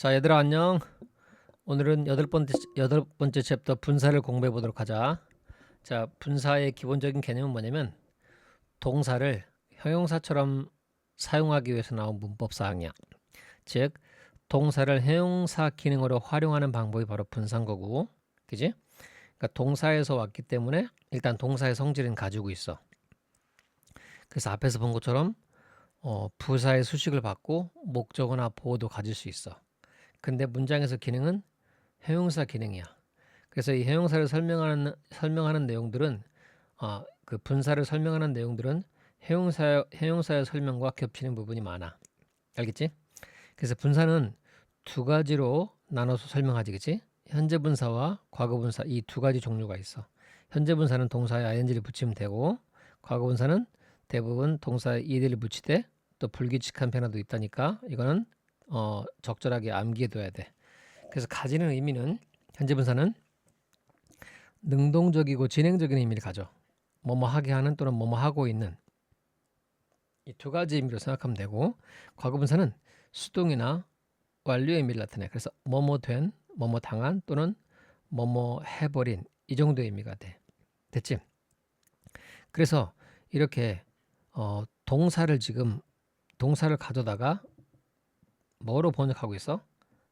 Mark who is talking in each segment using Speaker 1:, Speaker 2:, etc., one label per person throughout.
Speaker 1: 자, 얘들아 안녕. 오늘은 여덟 번째 챕터 분사를 공부해 보도록 하자. 자, 분사의 기본적인 개념은 뭐냐면 동사를 형용사처럼 사용하기 위해서 나온 문법 사항이야. 즉, 동사를 형용사 기능으로 활용하는 방법이 바로 분사인 거고, 그지? 그러니까 동사에서 왔기 때문에 일단 동사의 성질은 가지고 있어. 그래서 앞에서 본 것처럼 부사의 수식을 받고 목적어나 보어도 가질 수 있어. 근데 문장에서 기능은 형용사 기능이야. 그래서 이 형용사를 설명하는 내용들은 그 분사를 설명하는 내용들은 형용사의 설명과 겹치는 부분이 많아. 알겠지? 그래서 분사는 두 가지로 나눠서 설명하지, 그치? 현재 분사와 과거 분사 이 두 가지 종류가 있어. 현재 분사는 동사에 ing를 붙이면 되고, 과거 분사는 대부분 동사에 ed를 붙이되 또 불규칙한 변화도 있다니까 이거는 적절하게 암기해둬야 돼. 그래서 가지는 의미는 현재 분사는 능동적이고 진행적인 의미를 가져. 뭐뭐 하게 하는 또는 뭐뭐 하고 있는 이 두 가지 의미로 생각하면 되고, 과거 분사는 수동이나 완료의 의미를 나타내. 그래서 뭐뭐 된, 뭐뭐 당한 또는 뭐뭐 해버린 이 정도의 의미가 돼. 됐지? 그래서 이렇게 동사를 가져다가 뭐로 번역하고 있어?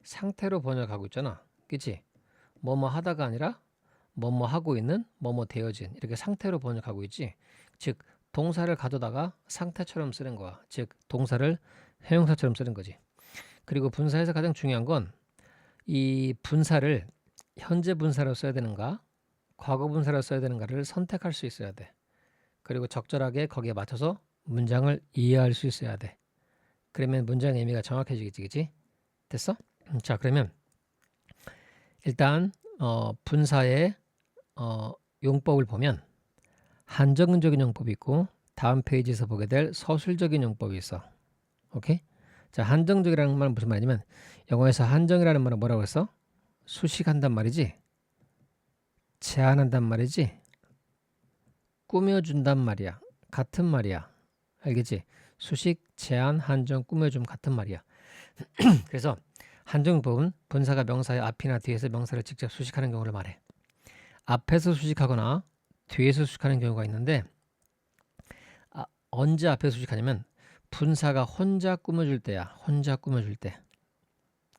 Speaker 1: 상태로 번역하고 있잖아. 그치? 뭐뭐 하다가 아니라 뭐뭐 하고 있는, 뭐뭐 되어진 이렇게 상태로 번역하고 있지. 즉 동사를 가져다가 상태처럼 쓰는 거야. 즉 동사를 형용사처럼 쓰는 거지. 그리고 분사에서 가장 중요한 건 이 분사를 현재 분사로 써야 되는가, 과거 분사로 써야 되는가를 선택할 수 있어야 돼. 그리고 적절하게 거기에 맞춰서 문장을 이해할 수 있어야 돼. 그러면 문장의 의미가 정확해지겠지, 그치? 됐어? 자, 그러면 일단 분사의 용법을 보면 한정적인 용법이 있고 다음 페이지에서 보게 될 서술적인 용법이 있어. 오케이? 자, 한정적이라는 말은 무슨 말이냐면 영어에서 한정이라는 말은 뭐라고 했어? 수식한단 말이지, 제한한단 말이지, 꾸며준단 말이야. 같은 말이야. 알겠지? 수식, 제한, 한정, 꾸며줌 같은 말이야. 그래서 한정법은 분사가 명사의 앞이나 뒤에서 명사를 직접 수식하는 경우를 말해. 앞에서 수식하거나 뒤에서 수식하는 경우가 있는데 언제 앞에서 수식하냐면 분사가 혼자 꾸며줄 때야. 혼자 꾸며줄 때.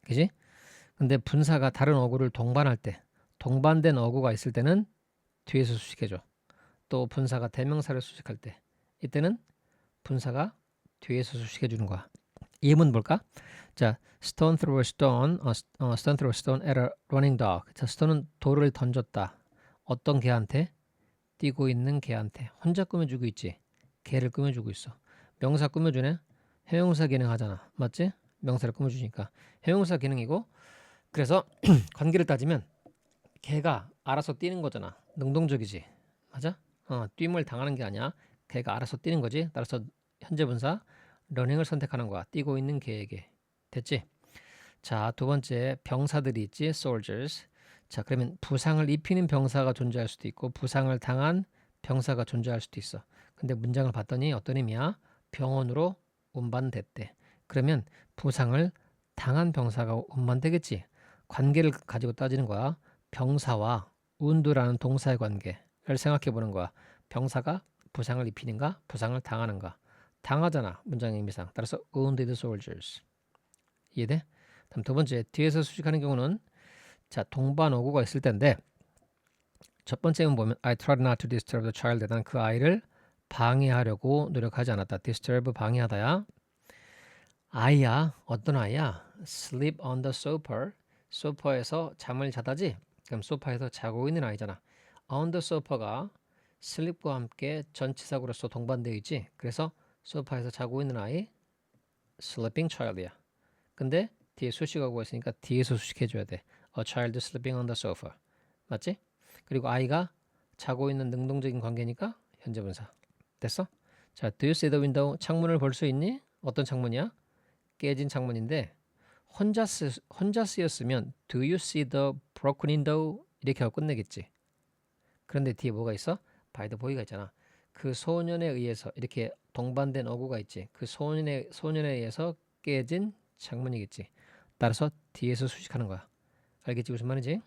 Speaker 1: 그지? 근데 분사가 다른 어구를 동반할 때, 동반된 어구가 있을 때는 뒤에서 수식해줘. 또 분사가 대명사를 수식할 때, 이때는 분사가 뒤에서 수식해주는 거야. 예문 볼까? 자, stone throw a stone, stone throw a stone at a running dog. 자, stone은 돌을 던졌다. 어떤 개한테? 뛰고 있는 개한테. 혼자 꾸며주고 있지. 개를 꾸며주고 있어. 명사 꾸며주네. 형용사 기능 하잖아. 맞지? 명사를 꾸며주니까 형용사 기능이고, 그래서 관계를 따지면 개가 알아서 뛰는 거잖아. 능동적이지. 맞아? 뛰임을 당하는 게 아니야. 개가 알아서 뛰는 거지. 따라서 현재 분사 러닝을 선택하는 거야. 뛰고 있는 개에게. 됐지? 자, 두 번째 병사들이 있지. soldiers. 자, 그러면 부상을 입히는 병사가 존재할 수도 있고 부상을 당한 병사가 존재할 수도 있어. 근데 문장을 봤더니 어떤 의미야? 병원으로 운반됐대. 그러면 부상을 당한 병사가 운반되겠지. 관계를 가지고 따지는 거야. 병사와 wound라는 동사의 관계를 생각해 보는 거야. 병사가 부상을 입히는가, 부상을 당하는가. 당하잖아, 문장의 의미상. 따라서 wounded soldiers. 이해돼? 다음 두 번째, 뒤에서 수식하는 경우는 자, 동반 어구가 있을 텐데 첫 번째는 보면 I tried not to disturb the child. 난 그 아이를 방해하려고 노력하지 않았다. disturb 방해하다야. 아이야, 어떤 아이야? sleep on the sofa. 소파에서 잠을 자다지? 그럼 소파에서 자고 있는 아이잖아. on the sofa가 sleep과 함께 전치사구로서 동반되어 있지. 그래서 소파에서 자고 있는 아이 sleeping child이야. 근데 뒤에 수식하고 있으니까 뒤에서 수식해줘야 돼. A child sleeping on the sofa. 맞지? 그리고 아이가 자고 있는 능동적인 관계니까 현재 분사. 됐어? 자, do you see the window? 창문을 볼 수 있니? 어떤 창문이야? 깨진 창문인데 혼자 쓰였으면 do you see the broken window? 이렇게 하고 끝내겠지. 그런데 뒤에 뭐가 있어? by the boy가 있잖아. 그 소년에 의해서 이렇게 동반된 어구가 있지. 그 소년에 의해서 깨진 창문이겠지. 따라서 뒤에서 수식하는 거야. 알겠지 무슨 말인지?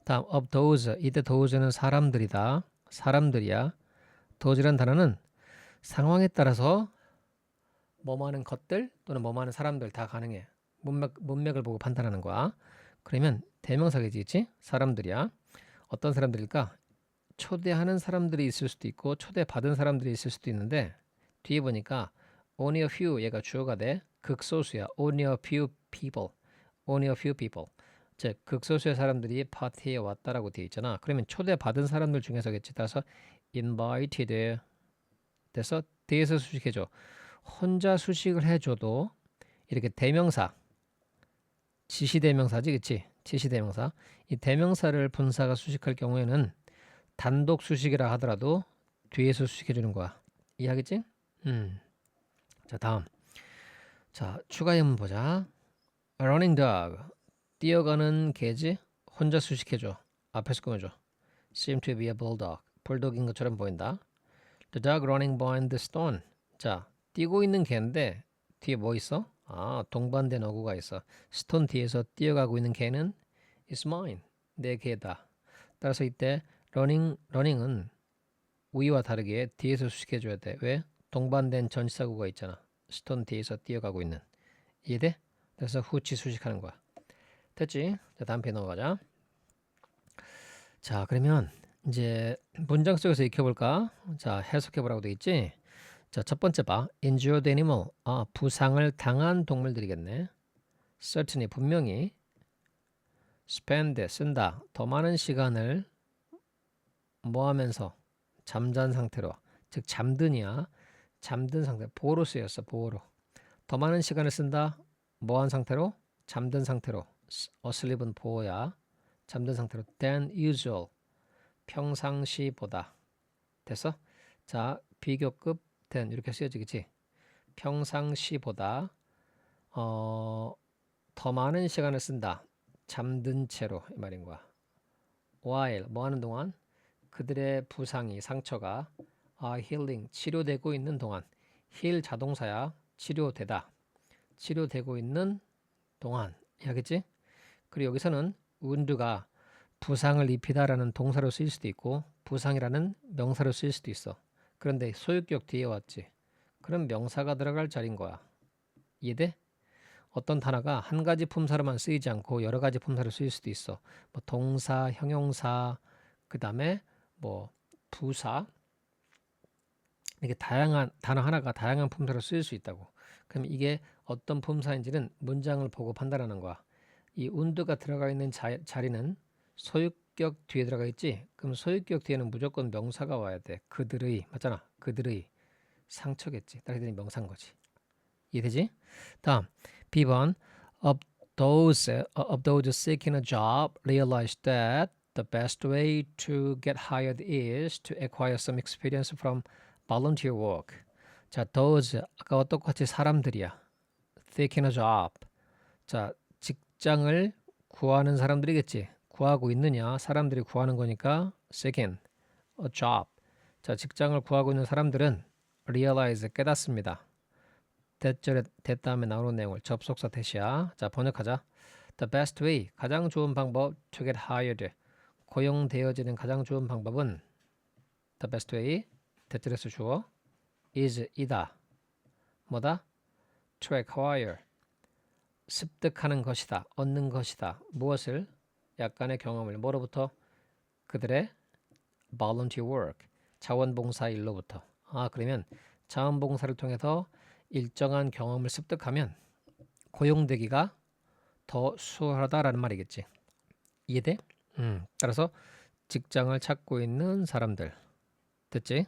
Speaker 1: 다음 of those. 이때 those는 사람들이다. 사람들이야. those란 단어는 상황에 따라서 뭐뭐하는 것들 또는 뭐뭐하는 사람들 다 가능해. 문맥을 보고 판단하는 거야. 그러면 대명사겠지? 사람들이야. 어떤 사람들일까? 초대하는 사람들이 있을 수도 있고 초대받은 사람들이 있을 수도 있는데 뒤에 보니까 only a few 얘가 주어가 돼. 극소수야. only a few people. only a few people. 즉 극소수의 사람들이 파티에 왔다라고 되어 있잖아. 그러면 초대받은 사람들 중에서겠지. 따라서 invited 돼서 뒤에서 수식해줘. 혼자 수식을 해줘도 이렇게 대명사 지시대명사지 그치? 지시대명사 이 대명사를 분사가 수식할 경우에는 단독 수식이라 하더라도 뒤에서 수식해주는 거야. 이해하겠지? 자 다음 자 추가 예문 보자. running dog 뛰어가는 개지 혼자 수식해줘. 앞에서 꾸며줘. seem to be a bulldog 불독인 것처럼 보인다. the dog running behind the stone 자 뛰고 있는 개인데 뒤에 뭐 있어? 아 동반된 어구가 있어. 스톤 뒤에서 뛰어가고 있는 개는 is mine 내 개다. 따라서 이때 running은 위와 다르게 뒤에서 수식해줘야 돼. 왜? 동반된 전치사구가 있잖아. 스톤 뒤에서 뛰어가고 있는. 이해돼? 그래서 후치 수식하는 거야. 됐지? 자 다음 페이지 넘어가자. 자 그러면 이제 문장 속에서 익혀볼까? 자 해석해보라고 돼 있지? 자 첫 번째 봐. injured animal. 아 부상을 당한 동물들이겠네. certainly 분명히 spend 쓴다. 더 많은 시간을 뭐 하면서 잠잔 상태로 즉 잠든이야. 잠든 상태 보어로 쓰였어. 보어로 더 많은 시간을 쓴다. 뭐한 상태로? 잠든 상태로. asleep은 보어야. 잠든 상태로 than usual 평상시보다. 됐어? 자 비교급 than 이렇게 쓰여지겠지. 평상시보다 더 많은 시간을 쓴다. 잠든 채로 이 말인 거야. while 뭐 하는 동안? 그들의 부상이 상처가 healing 치료되고 있는 동안. heal 자동사야. 치료되다. 치료되고 있는 동안. 이해하겠지? 그리고 여기서는 wound가 부상을 입히다라는 동사로 쓰일 수도 있고 부상이라는 명사로 쓰일 수도 있어. 그런데 소유격 뒤에 왔지. 그럼 명사가 들어갈 자리인 거야. 이해돼? 어떤 단어가 한 가지 품사로만 쓰이지 않고 여러 가지 품사로 쓰일 수도 있어. 뭐 동사, 형용사, 그 다음에 뭐 부사 이렇게 다양한 단어 하나가 다양한 품사로 쓰일 수 있다고. 그럼 이게 어떤 품사인지는 문장을 보고 판단하는 거야. 이 운드가 들어가 있는 자리는 소유격 뒤에 들어가 있지. 그럼 소유격 뒤에는 무조건 명사가 와야 돼. 그들의 맞잖아. 그들의 상처겠지. 따라서 명사인 거지. 이해되지? 다음 B번 of those seeking a job realized that the best way to get hired is to acquire some experience from volunteer work. 자, those 아까와 똑같이 사람들이야. seeking a job. 자, 직장을 구하는 사람들이겠지. 구하고 있느냐? 사람들이 구하는 거니까 seeking a job. 자, 직장을 구하고 있는 사람들은 realize 깨닫습니다. 대절에 다음에 나오는 내용을 접속사 대시야. 자 번역하자. The best way 가장 좋은 방법 to get hired 고용되어지는 가장 좋은 방법은 the best way 대절에서 주어 is 이다. 뭐다? to acquire 습득하는 것이다. 얻는 것이다. 무엇을? 약간의 경험을 뭐로부터? 그들의 volunteer work 자원봉사 일로부터. 아 그러면 자원봉사를 통해서 일정한 경험을 습득하면 고용되기가 더 수월하다라는 말이겠지. 이해돼? 따라서 직장을 찾고 있는 사람들. 됐지?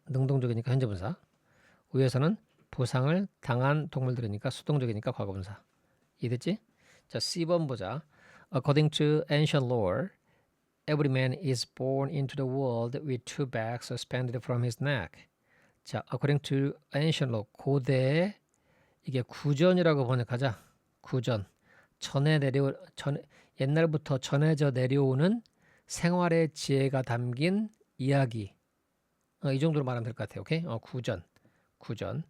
Speaker 1: 능동적이니까 현재분사. 위에서는 부상을 당한 동물들이니까 수동적이니까 과거분사. 이해됐지? 자, C번 보자. According to ancient lore, every man is born into the world with two bags suspended from his neck. 자, according to ancient law, 고대의 이게 구전이라고 번역하자. 구전. 옛날부터 전해져 내려오는 생활의 지혜가 담긴 이야기. 이 정도로 말하면 될 것 같아요. 오케이? 구전. 구전.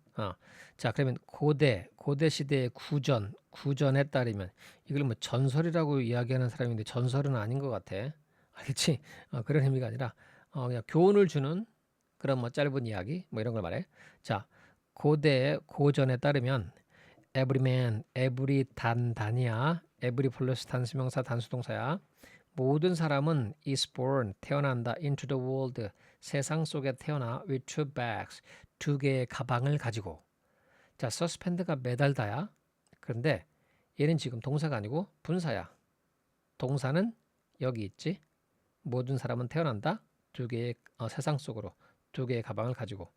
Speaker 1: 자, 그러면 고대 시대의 구전에 따르면 이걸 뭐 전설이라고 이야기하는 사람인데 전설은 아닌 것 같아. 알겠지? 그런 의미가 아니라 그냥 교훈을 주는 그런 뭐 짧은 이야기 뭐 이런 걸 말해. 자, 고전에 따르면 every man, every 단이야. every 플러스 단수명사 단수동사야. 모든 사람은 is born 태어난다 into the world 세상 속에 태어나 with two bags 두 개의 가방을 가지고. 자, suspend가 매달다야. 그런데 얘는 지금 동사가 아니고 분사야. 동사는 여기 있지. 모든 사람은 태어난다. 두 개의 세상 속으로 두 개의 가방을 가지고.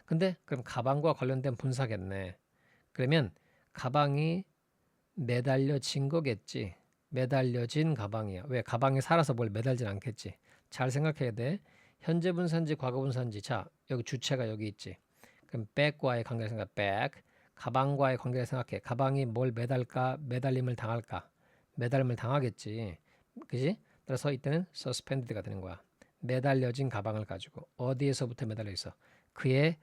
Speaker 1: 근데 그럼 가방과 관련된 분사겠네. 그러면 가방이 매달려진 거겠지. 매달려진 가방이야. 왜? 가방에 살아서 뭘 매달진 않겠지. 잘 생각해야 돼. 현재 분사인지 과거 분사인지. 자, 여기 주체가 여기 있지. 그럼 bag과의 관계를 생각해. bag. 가방과의 관계를 생각해. 가방이 뭘 매달까? 매달림을 당할까? 매달림을 당하겠지. 그지? 그래서 이때는 suspended가 되는 거야. 매달려진 가방을 가지고. 어디에서부터 매달려 있어? 그의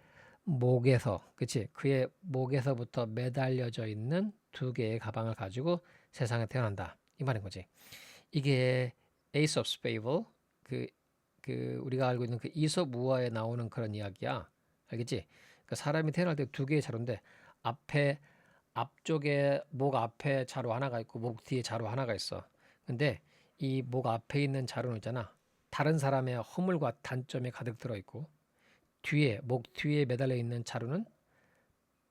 Speaker 1: 목에서. 그치? 그의 목에서부터 매달려져 있는 두 개의 가방을 가지고 세상에 태어난다. 이 말인 거지. 이게 Ace of Spades, 우리가 알고 있는 그 이솝 우화에 나오는 그런 이야기야. 알겠지? 그러니까 사람이 태어날 때 두 개의 자루인데 앞쪽에 목 앞에 자루 하나가 있고 목 뒤에 자루 하나가 있어. 근데 이 목 앞에 있는 자루는 있잖아. 다른 사람의 허물과 단점이 가득 들어 있고 목 뒤에 매달려 있는 자루는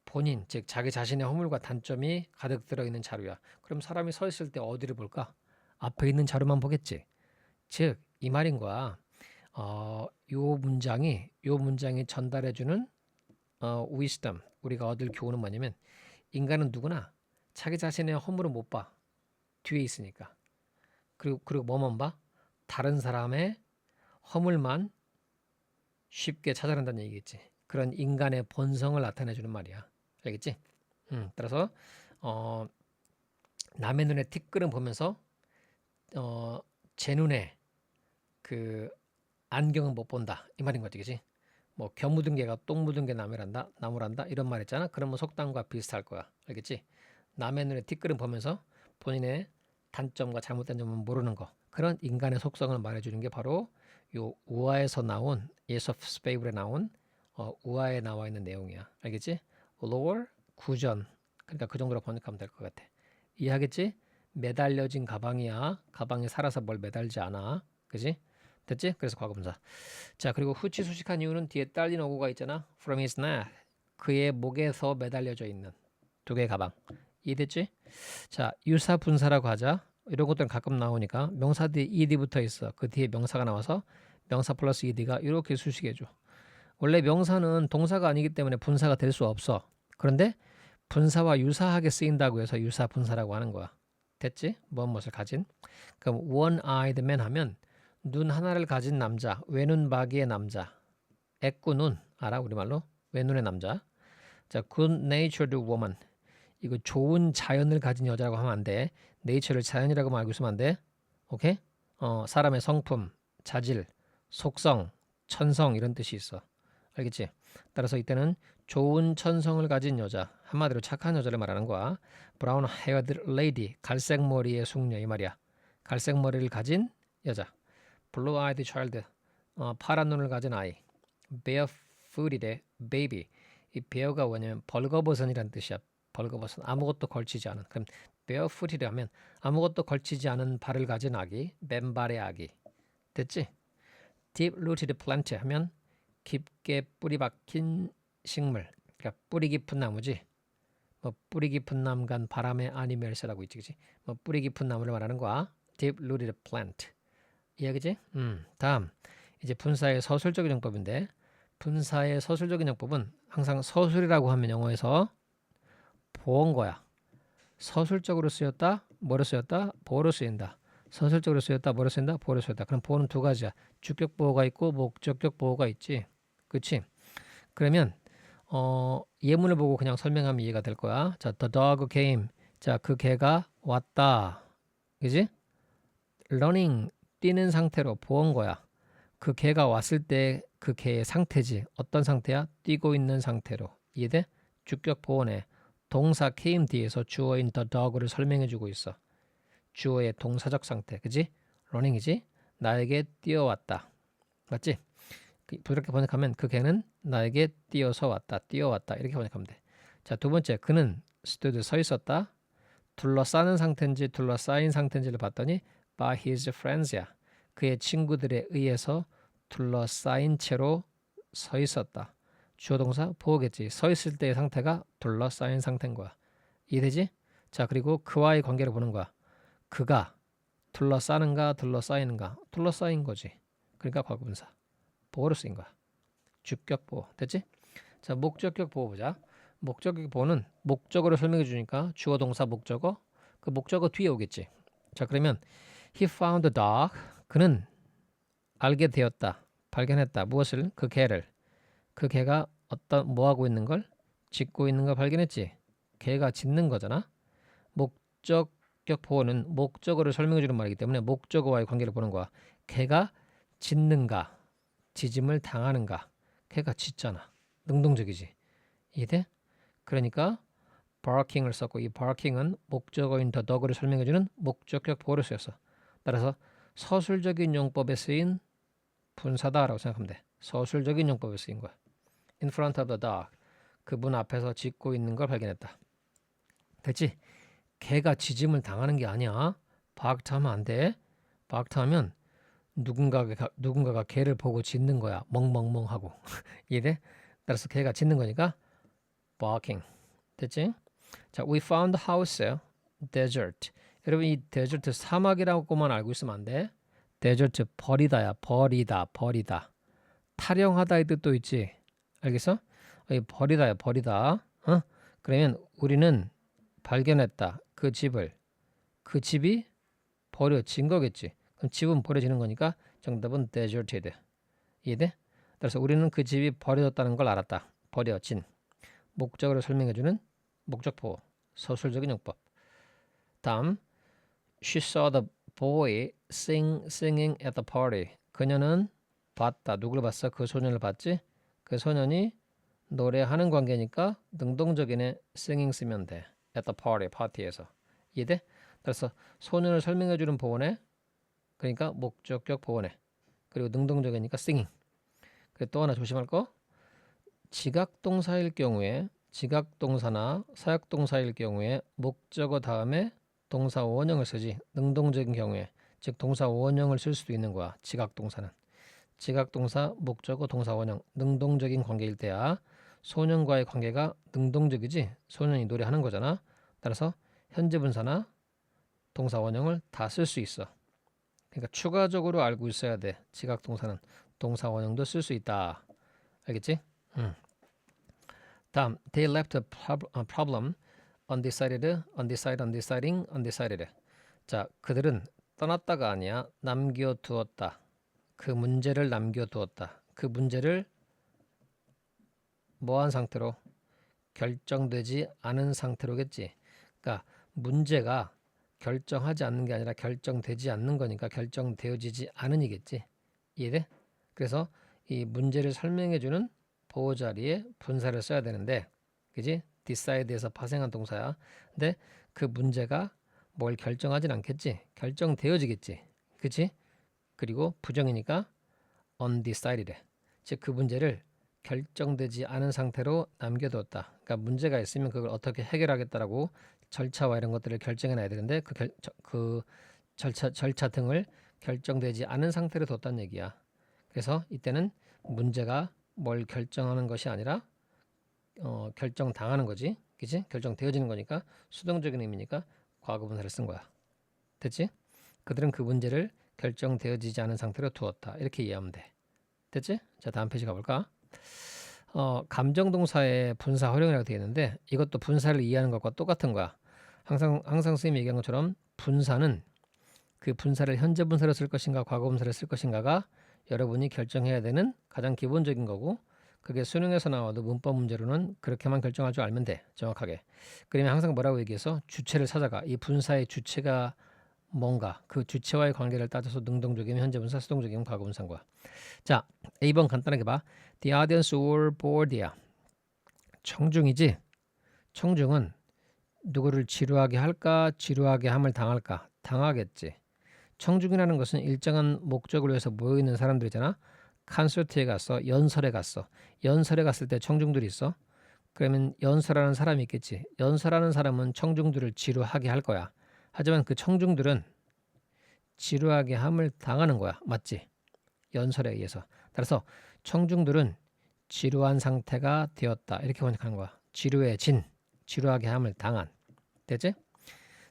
Speaker 1: 본인, 즉 자기 자신의 허물과 단점이 가득 들어 있는 자루야. 그럼 사람이 서 있을 때 어디를 볼까? 앞에 있는 자루만 보겠지. 즉 이 말인 거야. 요 문장이 전달해 주는 wisdom, 우리가 얻을 교훈은 뭐냐면 인간은 누구나 자기 자신의 허물을 못 봐. 뒤에 있으니까. 그리고 뭐만 봐? 다른 사람의 허물만 쉽게 찾아낸다는 얘기겠지. 그런 인간의 본성을 나타내 주는 말이야. 알겠지? 따라서 남의 눈에 티끌은 보면서 제 눈에 그 안경은 못 본다. 이 말인 거지, 그치? 뭐 겨 묻은 개가 똥 묻은 개 나무란다 이런 말 있잖아. 그러면 속담과 비슷할 거야. 알겠지? 남의 눈에 티끌은 보면서 본인의 단점과 잘못된 점은 모르는 거. 그런 인간의 속성을 말해주는 게 바로 요 우화에서 나온 Ace of Spades 나온 우화에 나와 있는 내용이야. 알겠지? lower 구전. 그러니까 그 정도로 번역하면 될 것 같아. 이해하겠지? 매달려진 가방이야. 가방에 살아서 뭘 매달지 않아. 그지? 됐지? 그래서 과거분사. 자, 그리고 후치 수식한 이유는 뒤에 딸린 어구가 있잖아. From his neck. 그의 목에서 매달려져 있는 두 개의 가방. 이해됐지? 자, 유사 분사라고 하자. 이런 것들은 가끔 나오니까 명사 뒤에 ed 붙어 있어. 그 뒤에 명사가 나와서 명사 플러스 ed가 이렇게 수식해줘. 원래 명사는 동사가 아니기 때문에 분사가 될 수 없어. 그런데 분사와 유사하게 쓰인다고 해서 유사 분사라고 하는 거야. 됐지? 무엇을 가진. 그럼 one-eyed man 하면 눈 하나를 가진 남자, 외눈박이의 남자. 애꾸눈 알아? 우리말로 외눈의 남자. 자, good-natured woman. 이거 좋은 자연을 가진 여자라고 하면 안 돼. 네이처를 자연이라고 알고 있으면 안 돼. 오케이? 사람의 성품, 자질, 속성, 천성 이런 뜻이 있어. 알겠지? 따라서 이때는 좋은 천성을 가진 여자, 한마디로 착한 여자를 말하는 거야. brown haired lady, 갈색 머리의 숙녀 이 말이야. 갈색 머리를 가진 여자. blue eyed child, 파란 눈을 가진 아이. barefooted baby. 이 bear가 뭐냐면 벌거벗은이라는 뜻이야. 벌거벗은 아무것도 걸치지 않은. 그럼 barefooted 하면 아무것도 걸치지 않은 발을 가진 아기, 맨발의 아기. 됐지? deep rooted plant 하면 깊게 뿌리 박힌 식물. 그러니까 뿌리 깊은 나무지. 뭐 뿌리 깊은 나무간 바람에 아니멜스라고 있지, 그치? 뭐 뿌리 깊은 나무를 말하는 거야. deep rooted plant. 이해하겠지? 다음 이제 분사의 서술적인 용법인데 분사의 서술적인 용법은 항상 서술이라고 하면 영어에서 보어거야. 서술적으로 쓰였다, 뭐로 쓰였다, 보어로 쓰인다. 서술적으로 쓰였다, 뭐로 쓰인다, 보어로 쓰였다. 그럼 보어는 두 가지야. 주격 보어가 있고 목적격 보어가 있지. 그치? 그러면 예문을 보고 그냥 설명하면 이해가 될 거야. 자, the dog came. 자, 그 개가 왔다. 그지? running, 뛰는 상태로 보은 거야. 그 개가 왔을 때 그 개의 상태지. 어떤 상태야? 뛰고 있는 상태로. 이해돼? 주격 보어네. 동사 came 뒤에서 주어인 the dog를 설명해주고 있어. 주어의 동사적 상태, 그지? running이지? 나에게 뛰어왔다. 맞지? 부드럽게 번역하면 그 개는 나에게 뛰어서 왔다. 뛰어왔다. 이렇게 번역하면 돼. 자, 두 번째, 그는 stood 서 있었다. 둘러싸는 상태인지 둘러싸인 상태인지를 봤더니 by his friends야. 그의 친구들에 의해서 둘러싸인 채로 서 있었다. 주어 동사 보호겠지. 서 있을 때의 상태가 둘러싸인 상태인 거야. 이해되지? 자, 그리고 그와의 관계를 보는 거야. 그가 둘러싸는가 둘러싸이는가? 둘러싸인 거지. 그러니까 과거분사. 보호로 쓰인 거야. 주격 보호. 됐지? 자, 목적격 보호 보자. 목적격 보호는 목적어를 설명해 주니까 주어 동사 목적어. 그 목적어 뒤에 오겠지. 자, 그러면 he found a dog. 그는 알게 되었다. 발견했다. 무엇을? 그 개를. 그 개가 어떤 뭐 하고 있는 걸? 짖고 있는 걸 발견했지. 개가 짖는 거잖아. 목적격 보호는 목적어를 설명해 주는 말이기 때문에 목적어와의 관계를 보는 거야. 개가 짖는가? 짖음을 당하는가? 개가 짖잖아. 능동적이지. 이해돼? 그러니까 barking을 썼고 이 barking은 목적어인 the dog를 설명해주는 목적격 보호를 쓰였어. 따라서 서술적인 용법에 쓰인 분사다라고 생각하면 돼. 서술적인 용법에 쓰인 거야. In front of the dog. 그 문 앞에서 짖고 있는 걸 발견했다. 됐지? 개가 짖음을 당하는 게 아니야. barked 하면 안 돼. barked 하면 누군가가 개를 보고 짖는 거야. 멍멍멍 하고. 이해돼? 따라서 개가 짖는 거니까 barking. 됐지? 자, we found house desert. 여러분 이 desert 사막이라고만 알고 있으면 안 돼. desert 버리다야. 버리다. 타령하다의 뜻도 있지. 알겠어? 버리다야. 버리다. 어? 그러면 우리는 발견했다. 그 집을. 그 집이 버려진 거겠지. 그럼 집은 버려지는 거니까 정답은 deserted. 이해돼? 따라서 우리는 그 집이 버려졌다는 걸 알았다. 버려진. 목적어를 설명해주는 목적보호. 서술적인 용법. 다음 She saw the boy singing at the party. 그녀는 봤다. 누구를 봤어? 그 소년을 봤지? 그 소년이 노래하는 관계니까 능동적인에 singing 쓰면 돼. at the party, 파티에서. 이해돼? 따라서 소년을 설명해주는 보호네. 그러니까 목적격 보호네. 그리고 능동적이니까 singing. 그리고 또 하나 조심할 거. 지각동사일 경우에 지각동사나 사역동사일 경우에 목적어 다음에 동사 원형을 쓰지. 능동적인 경우에 즉 동사 원형을 쓸 수도 있는 거야. 지각동사는. 지각동사 목적어 동사 원형 능동적인 관계일 때야. 소년과의 관계가 능동적이지. 소년이 노래하는 거잖아. 따라서 현재 분사나 동사 원형을 다 쓸 수 있어. 그러니까 추가적으로 알고 있어야 돼. 지각동사는 동사 원형도 쓸 수 있다. 알겠지? 다음, they left a problem undecided. 자, 그들은 떠났다가 아니야. 남겨두었다. 그 문제를 남겨두었다. 그 문제를 뭐한 상태로? 결정되지 않은 상태로겠지. 그러니까 문제가 결정하지 않는 게 아니라 결정되지 않는 거니까 결정되어지지 않으니겠지. 이해돼? 그래서 이 문제를 설명해주는 보호 자리에 분사를 써야 되는데, 그지? decide에서 파생한 동사야. 근데 그 문제가 뭘 결정하진 않겠지. 결정되어지겠지. 그치? 그리고 부정이니까 undecided. 즉 그 문제를 결정되지 않은 상태로 남겨두었다. 그러니까 문제가 있으면 그걸 어떻게 해결하겠다라고 절차와 이런 것들을 결정해놔야 되는데 그 절차 등을 결정되지 않은 상태로 뒀다는 얘기야. 그래서 이때는 문제가 뭘 결정하는 것이 아니라 결정당하는 거지. 그치? 결정되어지는 거니까 수동적인 의미니까 과거분사를 쓴 거야. 됐지? 그들은 그 문제를 결정되어지지 않은 상태로 두었다. 이렇게 이해하면 돼. 됐지? 자, 다음 페이지 가볼까? 감정동사의 분사 활용이라고 되어 있는데 이것도 분사를 이해하는 것과 똑같은 거야. 항상 선생님이 얘기한 것처럼 분사는 그 분사를 현재 분사로 쓸 것인가 과거 분사로 쓸 것인가가 여러분이 결정해야 되는 가장 기본적인 거고, 그게 수능에서 나와도 문법 문제로는 그렇게만 결정할 줄 알면 돼. 정확하게. 그러면 항상 뭐라고 얘기해서 주체를 찾아가. 이 분사의 주체가 뭔가 그 주체와의 관계를 따져서 능동적이면 현재 분사, 수동적이면 과거 분사인 거야. 자, A번 간단하게 봐. The audience were bored야. 청중이지. 청중은 누구를 지루하게 할까? 지루하게 함을 당할까? 당하겠지. 청중이라는 것은 일정한 목적을 위해서 모여있는 사람들이잖아. 콘서트에 갔어. 연설에 갔어. 연설에 갔을 때 청중들이 있어. 그러면 연설하는 사람이 있겠지. 연설하는 사람은 청중들을 지루하게 할 거야. 하지만 그 청중들은 지루하게 함을 당하는 거야. 맞지? 연설에 의해서. 따라서 청중들은 지루한 상태가 되었다. 이렇게 번역하는 거야. 지루해진, 지루하게 함을 당한. 됐지?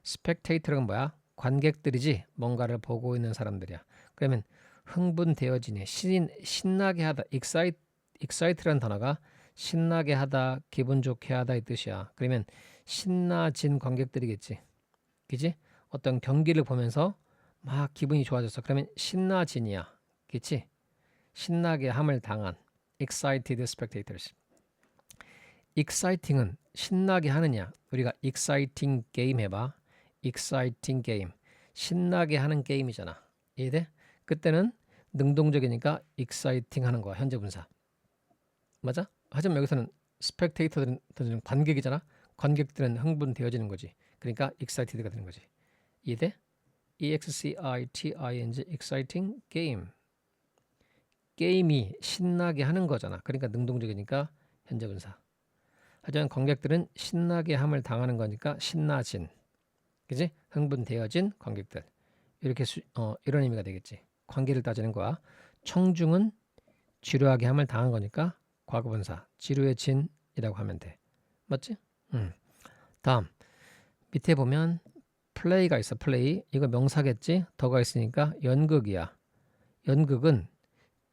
Speaker 1: 스펙테이터는 뭐야? 관객들이지 뭔가를 보고 있는 사람들이야. 그러면 흥분되어지니 신나게 하다. excite라는 단어가 신나게 하다, 기분 좋게 하다 이 뜻이야. 그러면 신나진 관객들이겠지. 그지? 어떤 경기를 보면서 막 기분이 좋아졌어. 그러면 신나진이야. 그치? 신나게 함을 당한 excited spectators. exciting은 신나게 하느냐. 우리가 exciting game 해봐. exciting game. 신나게 하는 게임이잖아. 이해돼? 그때는 능동적이니까 exciting 하는 거야. 현재 분사. 맞아? 하지만 여기서는 spectator들은 관객이잖아. 관객들은 흥분되어지는 거지. 그러니까 excited가 되는 거지. 이해돼? exciting, exciting game. 게임이 신나게 하는 거잖아. 그러니까 능동적이니까 현재 분사. 하지만 관객들은 신나게 함을 당하는 거니까 신나진. 그지? 흥분되어진 관객들. 이렇게 이런 의미가 되겠지. 관계를 따지는 거야. 청중은 지루하게 함을 당한 거니까 과거분사. 지루해진이라고 하면 돼. 맞지? 다음 밑에 보면 플레이가 있어. 플레이. 이거 명사겠지? 더가 있으니까 연극이야. 연극은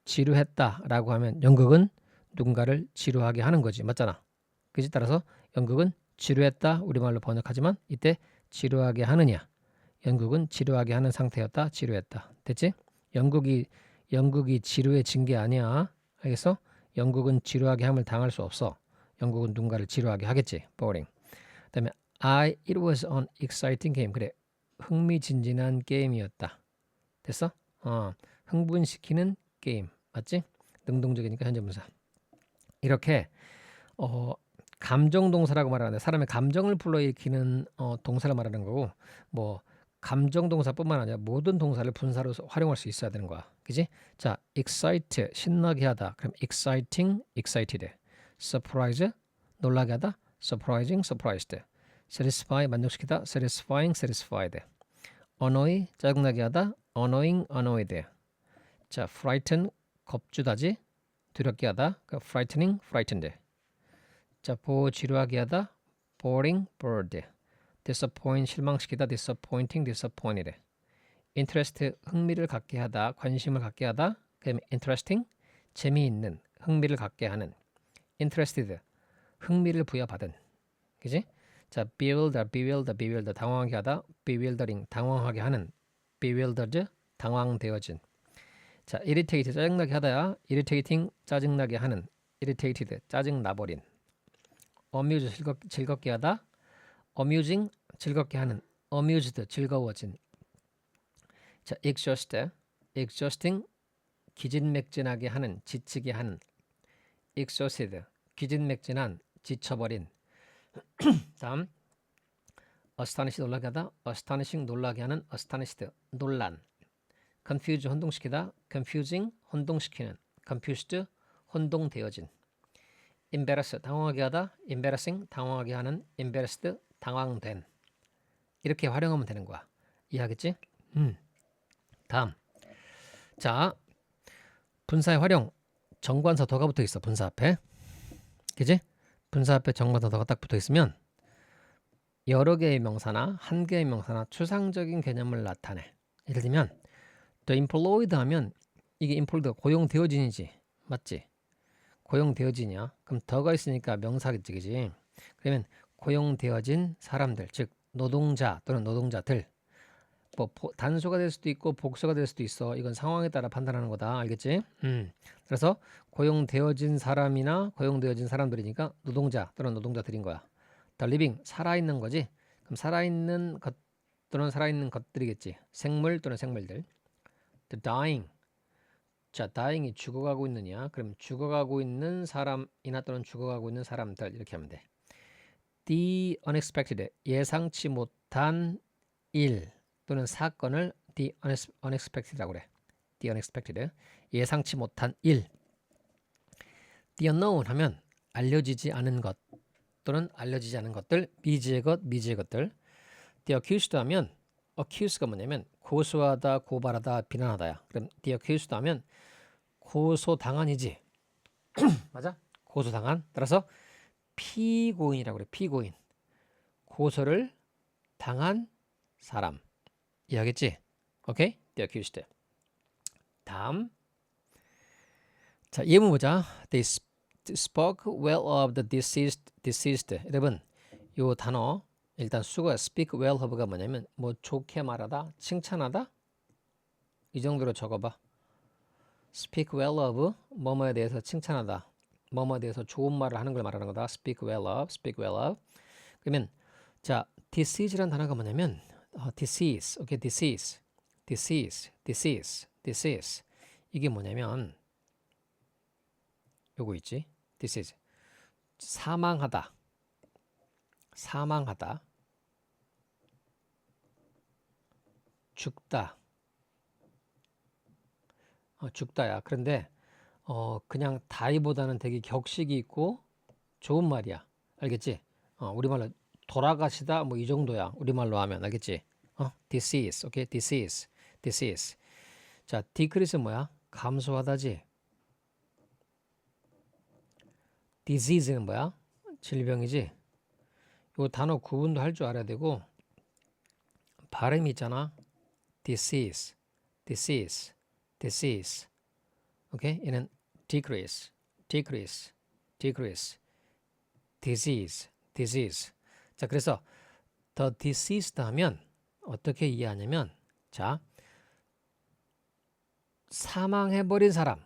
Speaker 1: 지루했다라고 하면 연극은 누군가를 지루하게 하는 거지. 맞잖아. 그지? 따라서 연극은 지루했다 우리말로 번역하지만 이때 지루하게 하느냐. 연극은 지루하게 하는 상태였다. 지루했다. 됐지? 연극이 지루해진 게 아니야. 알겠어? 연극은 지루하게 함을 당할 수 없어. 연극은 누군가를 지루하게 하겠지. boring. 그다음에 it was an exciting game. 그래. 흥미진진한 게임이었다. 됐어? 흥분시키는 게임. 맞지? 능동적이니까 현재 분사. 이렇게 감정 동사라고 말하는데 사람의 감정을 불러일으키는 동사를 말하는 거고 뭐 감정 동사뿐만 아니라 모든 동사를 분사로 활용할 수 있어야 되는 거야. 그지? 자, excite 신나게 하다. 그럼 exciting, excited. surprise 놀라게 하다. surprising, surprised. satisfy 만족시키다. satisfying, satisfied. annoy 짜증나게 하다. annoying, annoyed. 자, frighten 겁주다지. 두렵게 하다. frightening, frightened. 자, 지루하게 하다. boring, bored. disappoint 실망시키다. disappointing, disappointed. interest 흥미를 갖게 하다. 관심을 갖게 하다. 그다음에 interesting 재미있는 흥미를 갖게 하는. interested 흥미를 부여받은. 그지? 자, bewilder 당황하게 하다. bewildering 당황하게 하는. bewildered 당황되어진. 자, irritate 짜증나게 하다야. irritating 짜증나게 하는. irritated 짜증나버린. amuse 즐겁게 하다. amusing 즐겁게 하는. amused 즐거워진. 자, exhausting 기진맥진하게 하는, 지치게 하는. exhausted 기진맥진한, 지쳐버린. 다음 astonish 놀라게 하다. astonishing 놀라게 하는. astonished 놀란. confuse 혼동시키다. confusing 혼동시키는. confused 혼동되어진. embarrass 당황하게 하다. embarrassing 당황하게 하는. embarrassed 당황된. 이렇게 활용하면 되는 거야. 이해하겠지? 다음 자 분사의 활용. 정관사 더가 붙어 있어. 분사 앞에. 그지? 분사 앞에 정관사 더가 딱 붙어 있으면 여러 개의 명사나 한 개의 명사나 추상적인 개념을 나타내. 예를 들면 the employed 하면 이게 employed가 고용되어진이지. 맞지? 고용되어진이야. 그럼 더가 있으니까 명사겠지. 그지? 그러면 고용되어진 사람들, 즉 노동자 또는 노동자들. 뭐 단수가 될 수도 있고 복수가 될 수도 있어. 이건 상황에 따라 판단하는 거다. 알겠지? 그래서 고용되어진 사람이나 고용되어진 사람들이니까 노동자 또는 노동자들인 거야. The living 살아있는 거지. 그럼 살아있는 것 또는 살아있는 것들이겠지. 생물 또는 생물들. The dying. 자, dying이 죽어가고 있느냐? 그럼 죽어가고 있는 사람이나 또는 죽어가고 있는 사람들 이렇게 하면 돼. the unexpected, 예상치 못한 일 또는 사건을 the unexpected라고 그래. the unexpected, 예상치 못한 일. the unknown 하면 알려지지 않은 것 또는 알려지지 않은 것들, 미지의 것, 미지의 것들. the accused 하면 accuse가 뭐냐면 고소하다, 고발하다, 비난하다야. 그럼 the accused 하면 고소당한이지. 맞아? 고소당한. 따라서 피고인이라고 그래. 피고인. 고소를 당한 사람. 이해하겠지? 오케이? The accused. 다음. 자, 예문 보자. They spoke well of the deceased. 여러분, 요 단어 일단 수가 speak well of가 뭐냐면 뭐 좋게 말하다, 칭찬하다 이 정도로 적어봐. speak well of 뭐뭐에 대해서 칭찬하다, 뭐뭐에 대해서 좋은 말을 하는 걸 말하는 거다. speak well of, speak well of. 그러면 자, disease란 단어가 뭐냐면 disease, 오케이, disease, disease, disease, disease. 이게 뭐냐면 요거 있지, disease. 사망하다, 사망하다, 죽다, 죽다야. 그런데 그냥 다이보다는 되게 격식이 있고 좋은 말이야. 알겠지? 우리말로 돌아가시다 뭐 이 정도야. 우리말로 하면 알겠지? disease, 오케이, disease, disease. 자, decrease 뭐야? 감소하다지. disease는 뭐야? 질병이지. 요 단어 구분도 할 줄 알아야 되고 발음이 있잖아. disease, disease, disease. 오케이? 얘는 decrease, decrease, decrease, disease, disease. 자, 그래서 the deceased 하면 어떻게 이해하냐면, 자, 사망해버린 사람,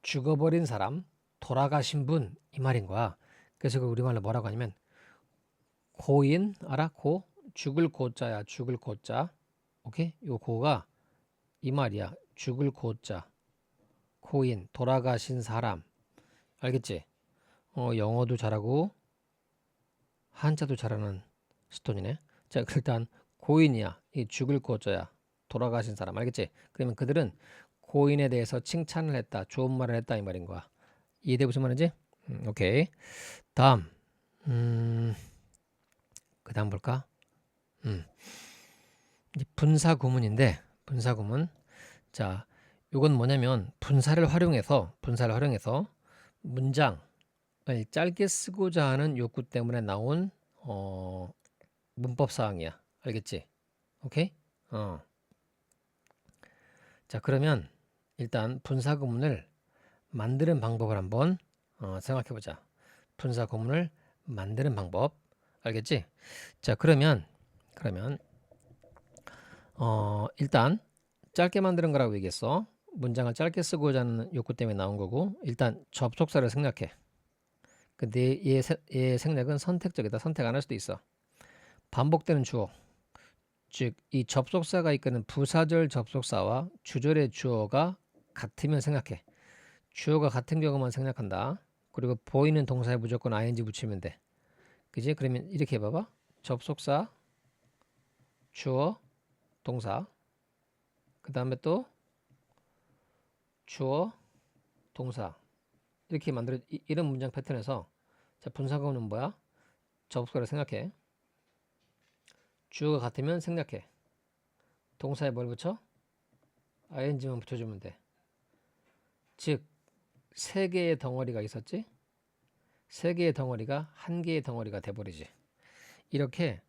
Speaker 1: 죽어버린 사람, 돌아가신 분 이 말인 거야. 그래서 그 우리말로 뭐라고 하냐면 고인, 알아? 고, 죽을 고자야. 죽을 고자. 오케이? 요 고가 이 말이야. 죽을 고자. 고인, 돌아가신 사람. 알겠지? 영어도 잘하고 한자도 잘하는 스톤이네. 자, 일단 고인이야. 이 죽을 고자야. 돌아가신 사람. 알겠지? 그러면 그들은 고인에 대해서 칭찬을 했다. 좋은 말을 했다 이 말인 거야. 이해돼? 무슨 말인지? 오케이. 다음. 그 다음 볼까? 이제 분사 구문인데, 분사 구문. 자, 이건 뭐냐면 분사를 활용해서 문장을 짧게 쓰고자 하는 욕구 때문에 나온 문법 사항이야. 알겠지? 오케이? 자, 그러면 일단 분사 구문을 만드는 방법을 한번 생각해 보자. 분사 구문을 만드는 방법. 알겠지? 자, 그러면 일단 짧게 만드는 거라고 얘기했어. 문장을 짧게 쓰고자 하는 욕구 때문에 나온 거고, 일단 접속사를 생략해. 근데 얘 생략은 선택적이다. 선택 안 할 수도 있어. 반복되는 주어, 즉 이 접속사가 이끄는 부사절 접속사와 주절의 주어가 같으면 생략해. 주어가 같은 경우만 생략한다. 그리고 보이는 동사에 무조건 ing 붙이면 돼. 그지? 그러면 이렇게 해봐봐. 접속사, 주어, 동사. 그 다음에 또 주어, 동사. 이렇게 만들어 이런 문장 패턴에서 자, 분사구문은 뭐야? 접속사를 생략해. 주어가 같으면 생략해. 동사에 뭘 붙여? ing만 붙여주면 돼. 즉, 세 개의 덩어리가 있었지? 세 개의 덩어리가 한 개의 덩어리가 돼버리지. 이렇게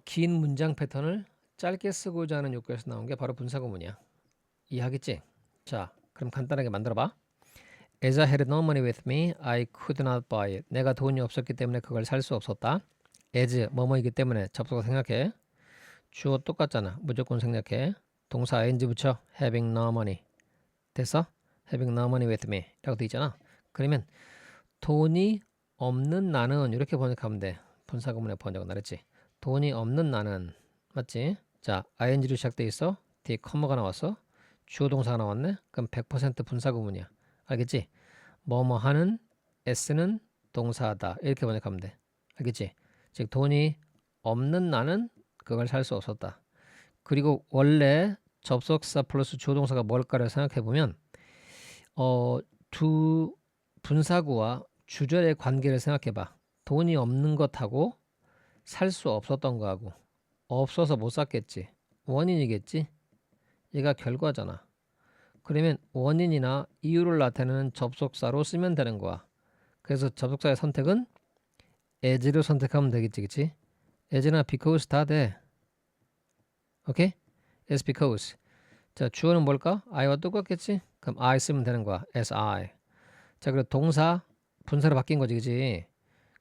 Speaker 1: 긴 문장 패턴을 짧게 쓰고자 하는 욕구에서 나온 게 바로 분사구문이야. 이해하겠지? 자, 그럼 간단하게 만들어봐. As I had no money with me, I could not buy it. 내가 돈이 없었기 때문에 그걸 살 수 없었다. as 뭐뭐이기 때문에 접속사 생략해. 주어 똑같잖아. 무조건 생략해. 동사 ing 붙여. having no money. 됐어? having no money with me 라고 돼 있잖아. 그러면 돈이 없는 나는 이렇게 번역하면 돼. 분사구문의 번역은 알았지? 돈이 없는 나는 맞지? 자, ing로 시작돼 있어. 뒤에 커머가 나왔어. 주어 동사가 나왔네. 그럼 100% 분사구문이야. 알겠지? 뭐뭐 하는 s는 동사하다 이렇게 번역하면 돼. 알겠지? 즉 돈이 없는 나는 그걸 살 수 없었다. 그리고 원래 접속사 플러스 주어 동사가 뭘까를 생각해 보면 두 분사구와 주절의 관계를 생각해 봐. 돈이 없는 것하고 살 수 없었던 거하고 없어서 못 샀겠지. 원인이겠지. 얘가 결과잖아. 그러면 원인이나 이유를 나타내는 접속사로 쓰면 되는 거야. 그래서 접속사의 선택은 as를 선택하면 되겠지, 그치? as나 because 다 돼. 오케이? as because. 자, 주어는 뭘까? I와 똑같겠지? 그럼 I 쓰면 되는 거야. as I. 자, 그리고 동사 분사로 바뀐 거지, 그치?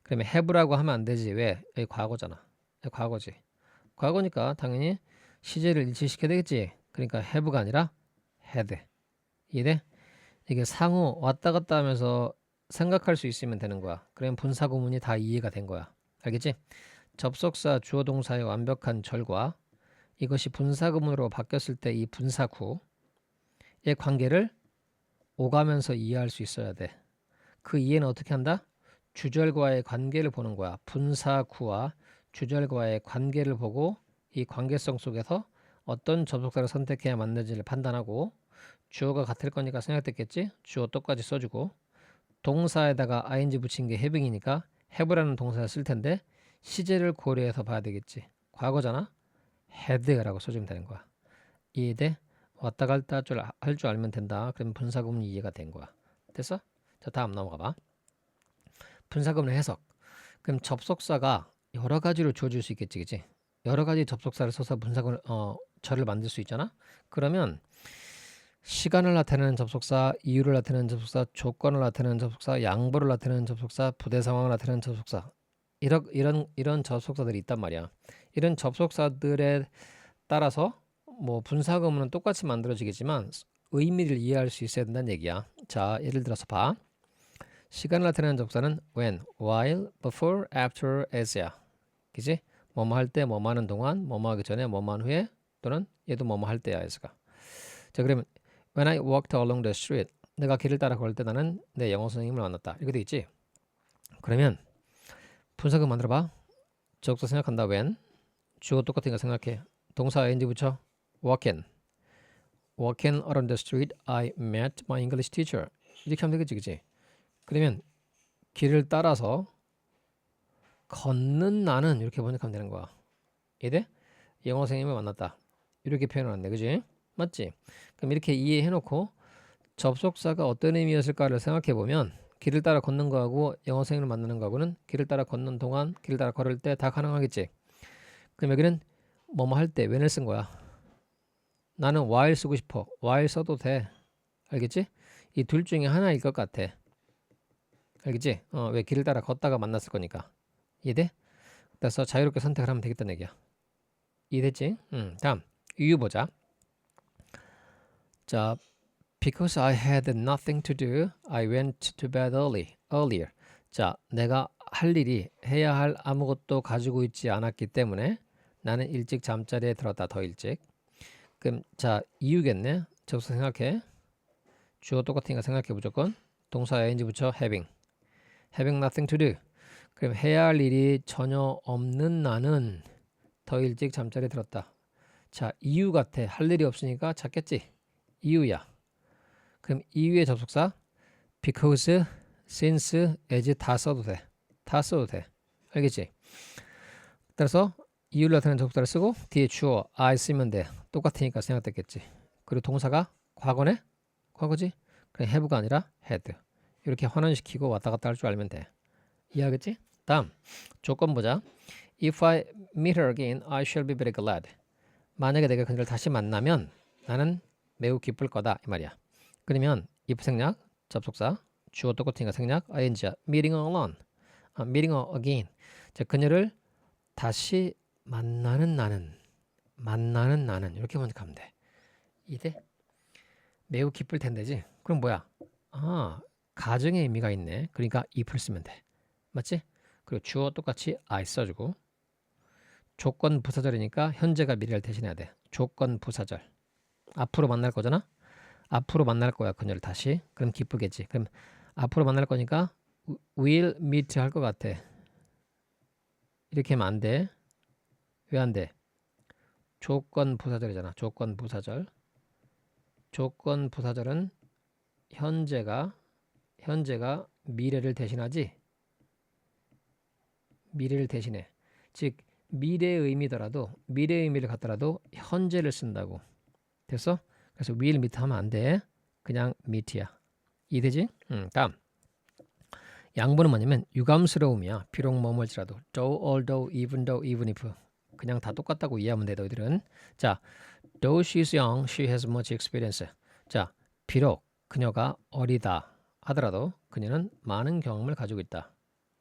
Speaker 1: 그러면 have라고 하면 안 되지. 왜? 여기 과거잖아. 여기 과거지. 과거니까 당연히 시제를 일치시켜야 되겠지. 그러니까 have가 아니라 had. 이해돼? 이게 상호 왔다 갔다 하면서 생각할 수 있으면 되는 거야. 그러면 분사 구문이 다 이해가 된 거야. 알겠지? 접속사 주어 동사의 완벽한 절과 이것이 분사 구문으로 바뀌었을 때 이 분사구의 관계를 오가면서 이해할 수 있어야 돼. 그 이해는 어떻게 한다? 주절과의 관계를 보는 거야. 분사구와 주절과의 관계를 보고 이 관계성 속에서 어떤 접속사를 선택해야 맞는지를 판단하고 주어가 같을 거니까 생각됐겠지? 주어 똑같이 써주고 동사에다가 ing 붙인 게 have이니까 have라는 동사를 쓸 텐데 시제를 고려해서 봐야 되겠지. 과거잖아? had라고 써주면 되는 거야. 이해돼? 왔다 갔다 할 줄 알면 된다. 그러면 분사구문이 이해가 된 거야. 됐어? 자, 다음 넘어가 봐. 분사구문의 해석. 그럼 접속사가 여러 가지로 주어질 수 있겠지, 그치? 여러 가지 접속사를 써서 분사구문 절을 만들 수 있잖아. 그러면 시간을 나타내는 접속사, 이유를 나타내는 접속사, 조건을 나타내는 접속사, 양보를 나타내는 접속사, 부대 상황을 나타내는 접속사, 이런 접속사들이 있단 말이야. 이런 접속사들에 따라서 뭐 분사구문은 똑같이 만들어지겠지만 의미를 이해할 수 있어야 된다는 얘기야. 자, 예를 들어서 봐. 시간을 나타내는 접속사는 when, while, before, after, as야. 그치? 뭐뭐 할 때, 뭐뭐 하는 동안, 뭐뭐 하기 전에, 뭐뭐 한 후에, 또는 얘도 뭐뭐 할 때야, as가. 자, 그러면 when I walked along the street, 내가 길을 따라 걸을 때 나는 내 영어 선생님을 만났다. 이렇게 돼 있지? 그러면 분사구문 만들어봐. 접속사 생각한다. when, 주어 똑같으니까 생각해. 동사 ing 붙여. walking around the street, I met my English teacher. 이렇게 하면 되겠지, 그치? 그러면 길을 따라서 걷는 나는 이렇게 번역하면 되는 거야. 이해돼? 영어 선생님을 만났다. 이렇게 표현하는데, 그지? 맞지? 그럼 이렇게 이해해놓고 접속사가 어떤 의미였을까를 생각해보면 길을 따라 걷는 거하고 영어 선생님을 만나는 거하고는 길을 따라 걷는 동안, 길을 따라 걸을 때 다 가능하겠지? 그럼 여기는 뭐뭐 할 때 when을 쓴 거야. 나는 while 쓰고 싶어. while 써도 돼. 알겠지? 이 둘 중에 하나일 것 같아. 알겠지? 왜 길을 따라 걷다가 만났을 거니까. 이해돼? 그래서 자유롭게 선택을 하면 되겠다는 얘기야. 이해됐지? 다음 이유 보자. 자, because I had nothing to do, I went to bed earlier. 자, 내가 할 일이 해야 할 아무것도 가지고 있지 않았기 때문에 나는 일찍 잠자리에 들었다. 더 일찍. 그럼 자, 이유겠네. 접속 생각해. 주어 똑같으니까 생각해. 무조건 동사 ing 붙여 having nothing to do. 그럼 해야 할 일이 전혀 없는 나는 더 일찍 잠자리에 들었다. 자, 이유 같아. 할 일이 없으니까 찾겠지. 이유야. 그럼 이유의 접속사 because, since, as 다 써도 돼. 다 써도 돼. 알겠지? 따라서 이유를 나타내는 접속사를 쓰고 뒤에 주어 I 쓰면 돼. 똑같으니까 생각됐겠지. 그리고 동사가 과거네? 과거지? 그냥 have가 아니라 had. 이렇게 환원시키고 왔다 갔다 할 줄 알면 돼. 이해하겠지? 다음 조건 보자. If I meet her again, I shall be very glad. 만약에 내가 그녀를 다시 만나면 나는 매우 기쁠 거다. 이 말이야. 그러면 if 생략, 접속사, 주어 똑같으니까 생략, ing야. meeting her alone. meeting her again. 자, 그녀를 다시 만나는 나는 이렇게 먼저 가면 돼. 이돼? 매우 기쁠 텐데지. 그럼 뭐야? 가정의 의미가 있네. 그러니까 if를 쓰면 돼. 맞지? 그리고 주어 똑같이 I 써주고 조건 부사절이니까 현재가 미래를 대신해야 돼. 조건 부사절. 앞으로 만날 거잖아? 앞으로 만날 거야 그녀를 다시. 그럼 기쁘겠지. 그럼 앞으로 만날 거니까 will meet 할 것 같아. 이렇게 하면 안 돼. 왜 안 돼? 조건 부사절이잖아. 조건 부사절. 조건 부사절은 현재가 미래를 대신하지. 미래를 대신해. 즉 미래의 의미더라도 미래의 의미를 갖더라도 현재를 쓴다고. 됐어? 그래서 will meet 하면 안 돼. 그냥 meet야. 이해되지? 다음. 양보는 뭐냐면 유감스러움이야. 비록 뭐뭐지라도. though, although, even though, even if. 그냥 다 똑같다고 이해하면 돼 너희들은. 자, though she is young, she has much experience. 자, 비록 그녀가 어리다 하더라도 그녀는 많은 경험을 가지고 있다.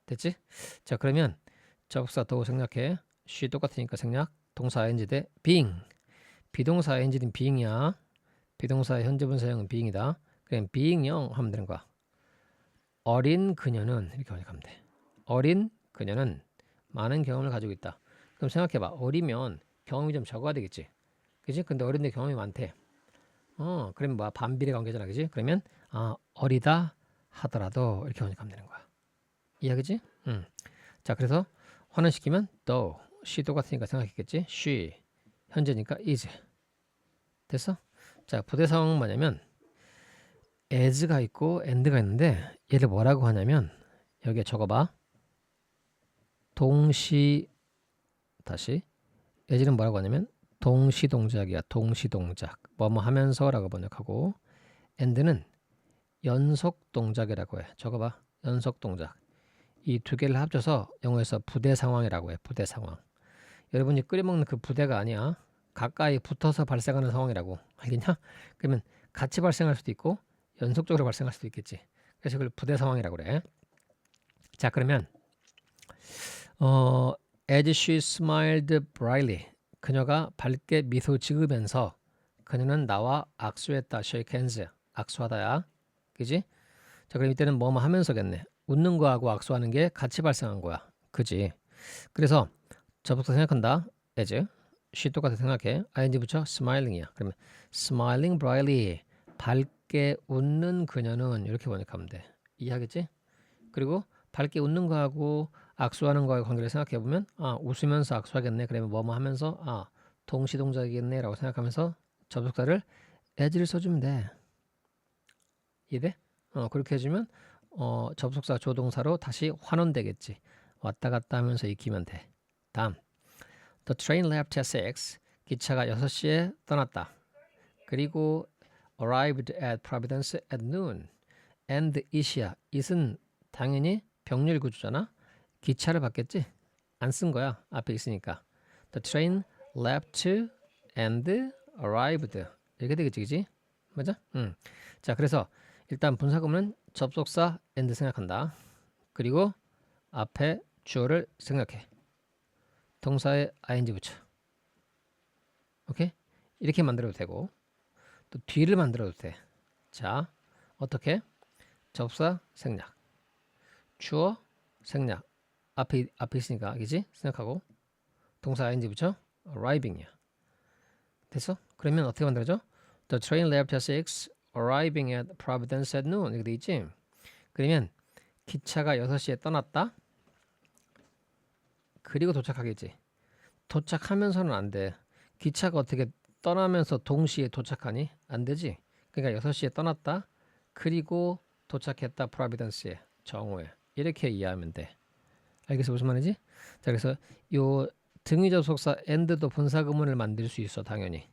Speaker 1: 됐지? 자, 그러면 접속사 though 생략해. she 똑같으니까 생략. 동사 ing 대 being. 비동사 ing는 being이야. 비동사의 현재 분사형은 being이다. 그냥 being young 하면 되는 거야. 어린 그녀는 이렇게 번역하면 돼. 어린 그녀는 많은 경험을 가지고 있다. 그럼 생각해봐. 어리면 경험이 좀 적어야 되겠지. 그지? 근데 어린데 경험이 많대. 그러면 뭐 반비례 관계잖아. 그지? 그러면 어리다 하더라도 이렇게 번역하면 되는 거야. 이해하겠지? 자, 그래서 환원시키면 though, she 똑같으니까 생각했겠지? she, 현재니까 is. 됐어? 자, 부대 상황은 뭐냐면 as가 있고 and가 있는데 얘를 뭐라고 하냐면 여기에 적어봐. 다시 as는 뭐라고 하냐면 동시동작이야. 동시동작. 뭐뭐 하면서라고 번역하고 and는 연속동작이라고 해. 적어봐. 연속동작. 이 두 개를 합쳐서 영어에서 부대 상황이라고 해. 부대 상황. 여러분이 끓여먹는 그 부대가 아니야. 가까이 붙어서 발생하는 상황이라고. 알겠냐? 그러면 같이 발생할 수도 있고 연속적으로 발생할 수도 있겠지. 그래서 그걸 부대 상황이라고 그래. 자, 그러면 as she smiled brightly. 그녀가 밝게 미소 지으면서 그녀는 나와 악수했다. shake hands. 악수하다야. 그지? 자, 그럼 이때는 뭐뭐 하면서겠네. 웃는 거하고 악수하는 게 같이 발생한 거야. 그지? 그래서 저부터 생각한다. as she 똑같이 생각해. ing 붙여 smiling이야. 그러면 smiling brightly. 밝게 웃는 그녀는 이렇게 번역하면 돼. 이해하겠지? 그리고 밝게 웃는 거하고 악수하는 거하고 관계를 생각해 보면 웃으면서 악수하겠네. 그러면 뭐뭐 하면서 동시 동작이겠네라고 생각하면서 접속사를 as를 써주면 돼. 이해돼? 그렇게 해주면 접속사 조동사로 다시 환원되겠지. 왔다 갔다 하면서 익히면 돼. 다음. The train left at 6. 기차가 6시에 떠났다. 그리고 arrived at Providence at noon. and it이야. it은 당연히 병렬 구조잖아. 기차를 받겠지? 안 쓴 거야. 앞에 있으니까. The train left and arrived. 이렇게 되겠지, 그지? 맞아? 자, 그래서 일단 분사구문은 접속사 and 생각한다. 그리고 앞에 주어를 생각해. 동사에 ing 붙여. 오케이? 이렇게 만들어도 되고 또 뒤를 만들어도 돼. 자, 어떻게? 접사 생략. 주어 생략. 앞에 있으니까 그지? 생각하고 동사 ing 붙여 arriving이야. 됐어? 그러면 어떻게 만들어져? The train left at 6, arriving at Providence at noon. 이렇게 돼 있지? 그러면 기차가 6시에 떠났다. 그리고 도착하겠지. 도착하면서는 안 돼. 기차가 어떻게 떠나면서 동시에 도착하니? 안 되지. 그러니까 6시에 떠났다. 그리고 도착했다. 프로비던스에, 정오에. 이렇게 이해하면 돼. 알겠어? 무슨 말이지? 자, 그래서 요 등위 접속사 and도 분사구문을 만들 수 있어. 당연히.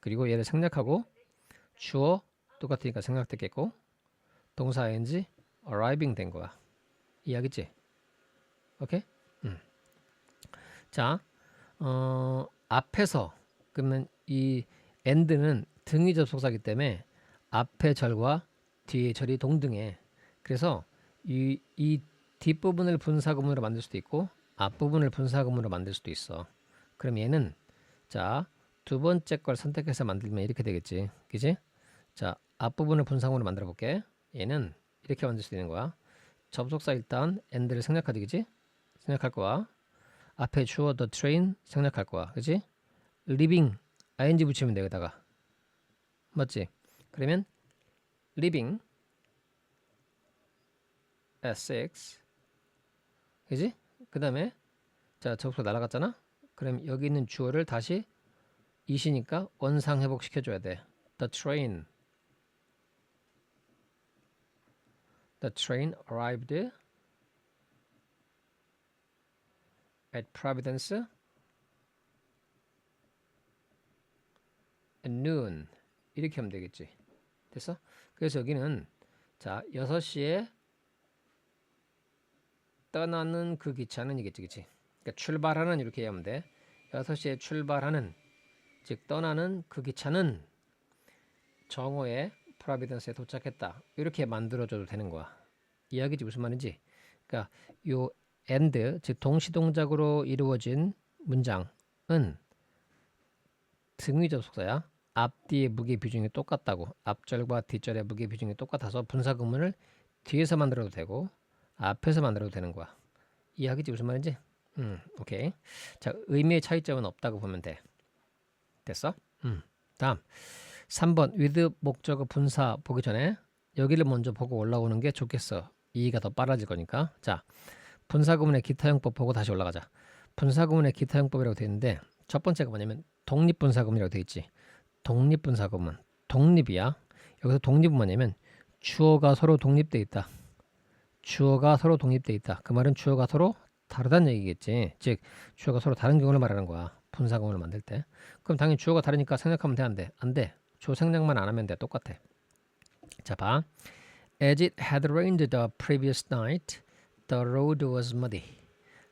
Speaker 1: 그리고 얘를 생략하고 주어 똑같으니까 생략됐겠고 동사 ing arriving 된 거야. 이해하겠지? 오케이? 자, 앞에서 그러면 이 and는 등위 접속사이기 때문에 앞의 절과 뒤의 절이 동등해. 그래서 이 뒷부분을 분사구문으로 만들 수도 있고 앞부분을 분사구문으로 만들 수도 있어. 그럼 얘는 자, 두 번째 걸 선택해서 만들면 이렇게 되겠지. 그지? 자, 앞부분을 분사구문으로 만들어 볼게. 얘는 이렇게 만들 수 있는 거야. 접속사 일단 and를 생략하지, 그지? 생략할 거야. 앞에 주어 the train 생략할 거야. 그지? living ing 붙이면 돼. 여기다가. 맞지? 그러면 living at 6. 그지? 그 다음에 자, 접속 날아갔잖아. 그럼 여기 있는 주어를 다시 이시니까 원상 회복시켜줘야 돼. The train arrived at Providence at noon. 이렇게 하면 되겠지. 됐어? 그래서 여기는 자 6시에 떠나는 그 기차는 이겠지, 그치? 그러니까 출발하는 이렇게 하면 돼. 6시에 출발하는 즉 떠나는 그 기차는 정오에 프라비던스에 도착했다. 이렇게 만들어줘도 되는 거야. 이야기지 무슨 말인지. 그러니까 요 and 즉 동시 동작으로 이루어진 문장은 등위 접속사야. 앞뒤의 무게 비중이 똑같다고. 앞절과 뒷절의 무게 비중이 똑같아서 분사 구문을 뒤에서 만들어도 되고 앞에서 만들어도 되는 거야. 이해하겠지 무슨 말인지? 오케이. 자, 의미의 차이점은 없다고 보면 돼. 됐어? 다음 3번 with 목적어 분사 보기 전에 여기를 먼저 보고 올라오는 게 좋겠어. 이해가 더 빨라질 거니까. 자, 분사 구문의 기타 용법 보고 다시 올라가자. 분사 구문의 기타 용법이라고 되어 있는데 첫 번째가 뭐냐면 독립 분사 구문이라고 되어 있지. 독립 분사 구문. 독립이야. 여기서 독립은 뭐냐면 주어가 서로 독립돼 있다. 주어가 서로 독립돼 있다. 그 말은 주어가 서로 다르다는 얘기겠지. 즉 주어가 서로 다른 경우를 말하는 거야. 분사 구문을 만들 때. 그럼 당연히 주어가 다르니까 생략하면 돼, 안 돼? 안 돼. 주어 생략만 안 하면 돼. 똑같아. 자, 봐. As it had rained the previous night, the road was muddy.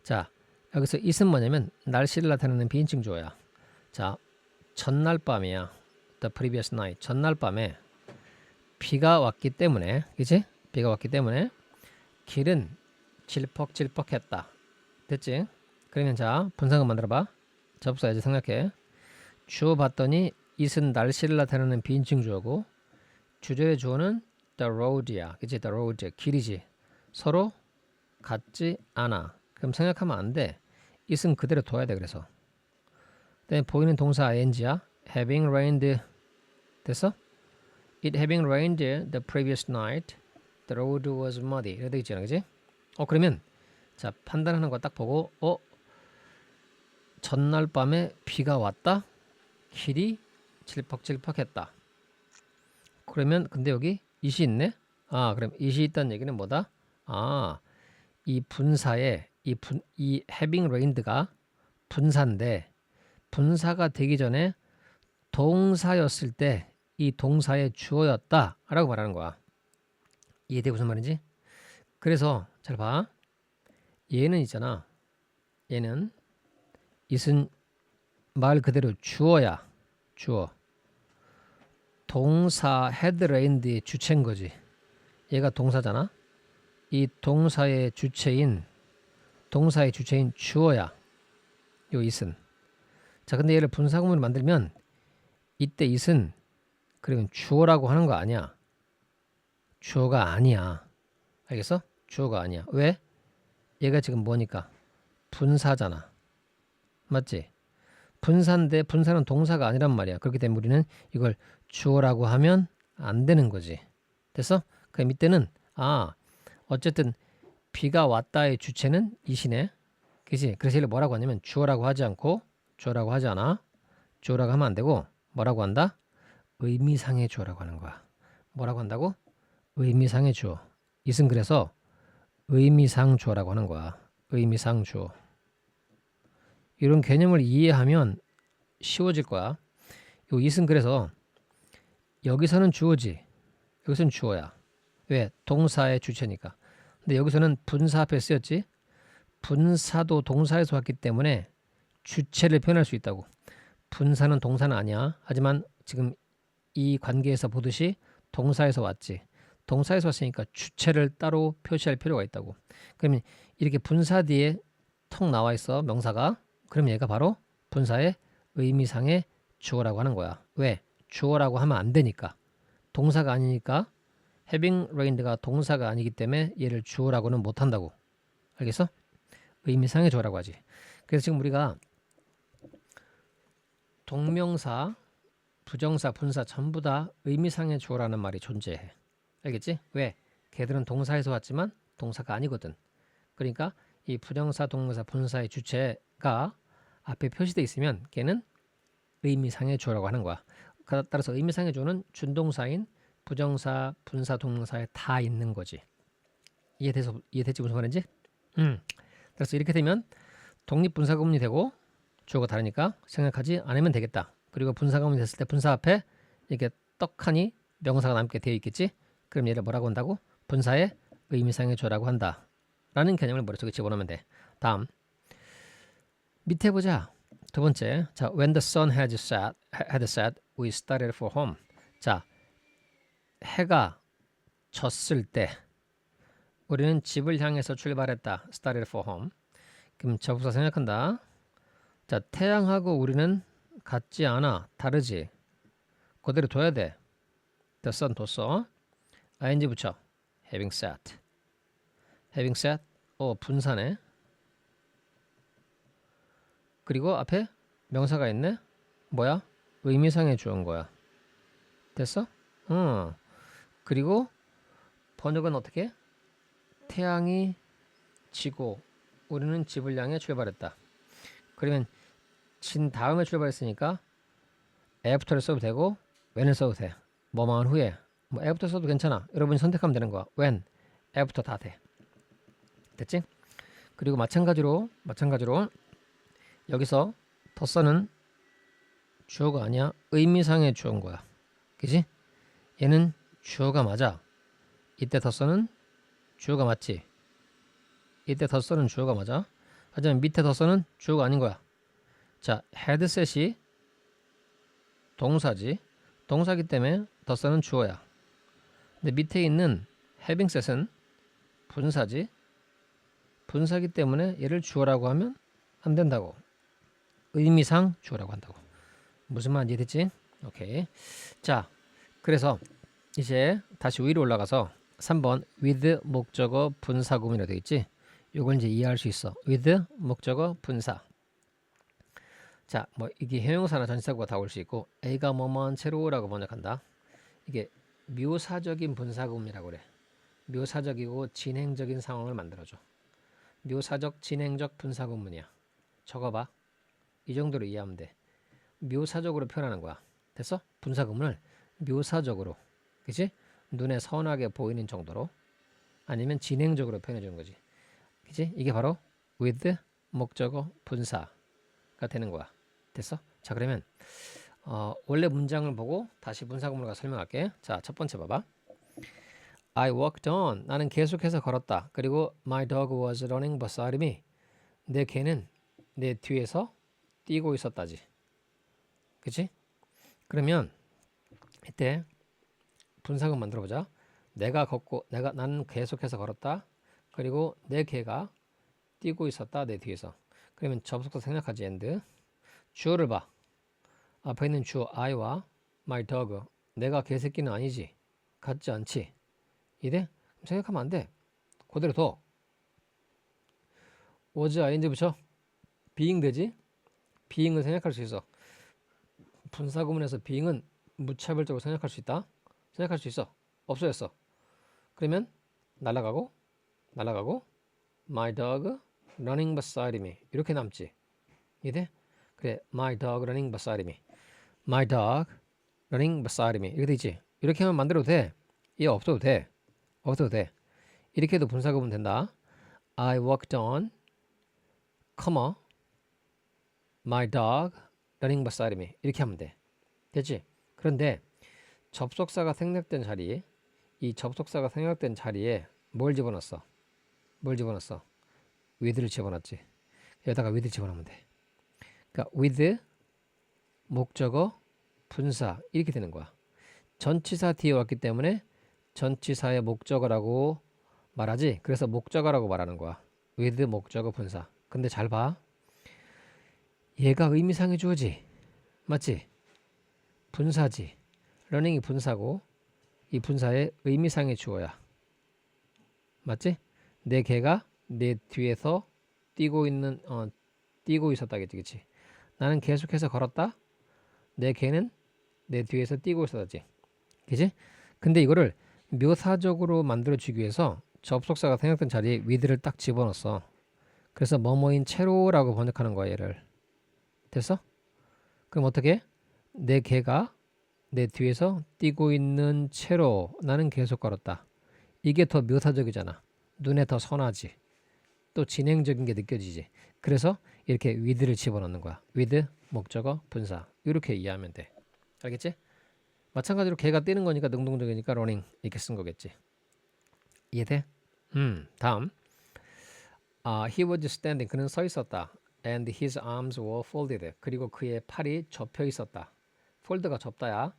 Speaker 1: 자, 여기서 it은 뭐냐면 날씨를 나타내는 비인칭 주어야. 자, 전날 밤이야. The previous night. 전날 밤에 비가 왔기 때문에, 그치? 비가 왔기 때문에 길은 질퍽질퍽했다. 됐지? 그러면 자, 분사구 만들어봐. 접사 이제 생략해. 주어 봤더니 it은 날씨를 나타내는 비인칭 주어고 주절의 주어는 the road야. 그치? the road. 길이지. 서로 같지 않아. 그럼 생략하면 안 돼. it은 그대로 둬야 돼. 그래서. 그다음에 보이는 동사 ing야. having rained. 됐어? It having rained the previous night, the road was muddy. 이렇게 되어 있잖아, 그지? 그러면 자 판단하는 거 딱 보고 전날 밤에 비가 왔다. 길이 질퍽질퍽했다. 그러면 근데 여기 it이 있네. 그럼 it이 있다는 얘기는 뭐다? 이 분사에 이 having rained가 분사인데 분사가 되기 전에 동사였을 때 이 동사의 주어였다 라고 말하는 거야. 이해돼 무슨 말인지? 그래서 잘 봐. 얘는 있잖아. 얘는 it은 말 그대로 주어야. 주어. 동사 had rained의 주체인 거지. 얘가 동사잖아. 이 동사의 주체인 주어야. 요 it은. 자, 근데 얘를 분사구문을 만들면 이때 it은 그러면 주어라고 하는 거 아니야. 주어가 아니야. 알겠어? 주어가 아니야. 왜? 얘가 지금 뭐니까? 분사잖아. 맞지? 분사인데 분사는 동사가 아니란 말이야. 그렇기 때문에 우리는 이걸 주어라고 하면 안 되는 거지. 됐어? 그럼 이때는 어쨌든 비가 왔다의 주체는 it이네. 그치? 그래서 얘를 뭐라고 하냐면 주어라고 하지 않고 주어라고 하지 않아. 주어라고 하면 안 되고 뭐라고 한다? 의미상의 주어라고 하는 거야. 뭐라고 한다고? 의미상의 주어. it은 그래서 의미상 주어라고 하는 거야. 의미상 주어. 이런 개념을 이해하면 쉬워질 거야. 요 it은 그래서 여기서는 주어지. 여기서는 주어야. 왜? 동사의 주체니까. 근데 여기서는 분사 앞에 쓰였지. 분사도 동사에서 왔기 때문에 주체를 표현할 수 있다고. 분사는 동사는 아니야. 하지만 지금 이 관계에서 보듯이 동사에서 왔지. 동사에서 왔으니까 주체를 따로 표시할 필요가 있다고. 그러면 이렇게 분사 뒤에 턱 나와 있어 명사가. 그럼 얘가 바로 분사의 의미상의 주어라고 하는 거야. 왜? 주어라고 하면 안 되니까. 동사가 아니니까 having rained가 동사가 아니기 때문에 얘를 주어라고는 못 한다고. 알겠어? 의미상의 주어라고 하지. 그래서 지금 우리가 동명사, 부정사, 분사 전부 다 의미상의 주어라는 말이 존재해. 알겠지? 왜? 걔들은 동사에서 왔지만 동사가 아니거든. 그러니까 이 부정사, 동사, 분사의 주체가 앞에 표시되어 있으면 걔는 의미상의 주어라고 하는 거야. 따라서 의미상의 주어는 준동사인 부정사, 분사, 동사에 다 있는 거지. 이해됐지 무슨 말인지? 그래서 이렇게 되면 독립분사구문이 되고 주어가 다르니까 생각하지 않으면 되겠다. 그리고 분사구문이 됐을 때 분사 앞에 이렇게 떡하니 명사가 남게 되어 있겠지. 그럼 얘를 뭐라고 한다고? 분사의 의미상의 주어라고 한다 라는 개념을 머릿속에 집어넣으면 돼. 다음 밑에 보자. 두 번째, 자, when the sun had set, we started for home. 자, 해가 졌을 때 우리는 집을 향해서 출발했다. started for home. 그럼 접속사 생략한다. 자, 태양하고 우리는 같지 않아. 다르지. 그대로 둬야 돼. the sun 뒀어. ing 붙여. having set. having set. 분사네. 그리고 앞에 명사가 있네. 뭐야? 의미상의 주어인 거야. 됐어? 그리고 번역은 어떻게? 태양이 지고 우리는 집을 향해 출발했다. 그러면 진 다음에 출발했으니까 after를 써도 되고 when을 써도 돼. 뭐만 후에 뭐 after 써도 괜찮아. 여러분이 선택하면 되는 거야. when, after 다 돼. 됐지? 그리고 마찬가지로 여기서 더 써는 주어가 아니야. 의미상의 주어인 거야. 그지? 얘는 주어가 맞아. 이때 더 써는 주어가 맞지. 이때 더 써는 주어가 맞아. 하지만 밑에 더 써는 주어가 아닌 거야. 자, 헤드셋이 동사지. 동사기 때문에 더 써는 주어야. 근데 밑에 있는 having셋은 분사지. 분사기 때문에 얘를 주어라고 하면 안 된다고. 의미상 주어라고 한다고. 무슨 말인지 이해됐지? 오케이. 자, 그래서 이제 다시 위로 올라가서 3번 with 목적어 분사구문이라고 되어 있지. 이걸 이제 이해할 수 있어. with 목적어 분사. 자, 뭐 이게 형용사나 전치사구가 다 올 수 있고 A가 뭐뭐한 채로라고 번역한다. 이게 묘사적인 분사구문이라고 그래. 묘사적이고 진행적인 상황을 만들어줘. 묘사적 진행적 분사구문이야. 적어봐. 이 정도로 이해하면 돼. 묘사적으로 표현하는 거야. 됐어? 분사구문을 묘사적으로, 그치? 눈에 선하게 보이는 정도로 아니면 진행적으로 표현해 주는 거지. 그치? 이게 바로 with 목적어 분사가 되는 거야. 됐어? 자, 그러면 원래 문장을 보고 다시 분사구문을 설명할게. 자, 첫 번째 봐봐. I walked on. 나는 계속해서 걸었다. 그리고 my dog was running beside me. 내 개는 내 뒤에서 뛰고 있었다지. 그치? 그러면 이때 분사구문 만들어 보자. 나는 계속해서 걸었다. 그리고 내 개가 뛰고 있었다. 내 뒤에서. 그러면 접속사 생략하지. and. 주어를 봐. 앞에 있는 주어 I와 my dog. 내가 개새끼는 아니지. 같지 않지. 이래? 생각하면 안 돼. 그대로 둬. was ing 붙여. being 되지? being을 생략할 수 있어. 분사구문에서 being은 무차별적으로 생략할 수 있다. 생각할 수 있어. 없어졌어. 그러면 날아가고 my dog running beside me 이렇게 남지. 이해? 그래, my dog running beside me. my dog running beside me 이렇게 되지. 이렇게 하면 만들어도 돼. 얘 없어도 돼. 이렇게 해도 분사구문 된다. I walked on, my dog running beside me 이렇게 하면 돼. 됐지? 그런데 접속사가 생략된 자리에 뭘 집어넣었어? with를 집어넣었지. 여기다가 with 집어넣으면 돼. 그러니까 with 목적어 분사 이렇게 되는 거야. 전치사 뒤에 왔기 때문에 전치사의 목적어라고 말하지. 그래서 목적어라고 말하는 거야. with 목적어 분사. 근데 잘 봐. 얘가 의미상의 주어지. 맞지? 분사지. 러닝이 분사고 이 분사의 의미상의 주어야. 맞지? 내 개가 내 뒤에서 뛰고 있었다겠지. 그치? 나는 계속해서 걸었다. 내 개는 내 뒤에서 뛰고 있었다지. 그치? 근데 이거를 묘사적으로 만들어주기 위해서 접속사가 생략된 자리에 with를 딱 집어넣었어. 그래서 뭐뭐인 채로라고 번역하는 거야 얘를. 됐어? 그럼 어떻게? 내 개가 내 뒤에서 뛰고 있는 채로 나는 계속 걸었다. 이게 더 묘사적이잖아. 눈에 더 선하지. 또 진행적인 게 느껴지지. 그래서 이렇게 with를 집어넣는 거야. with 목적어 분사 이렇게 이해하면 돼. 알겠지? 마찬가지로 개가 뛰는 거니까 능동적이니까 running 이렇게 쓴 거겠지. 이해돼? 다음. He was standing. 그는 서 있었다. And his arms were folded. 그리고 그의 팔이 접혀 있었다. 폴드가 접다야.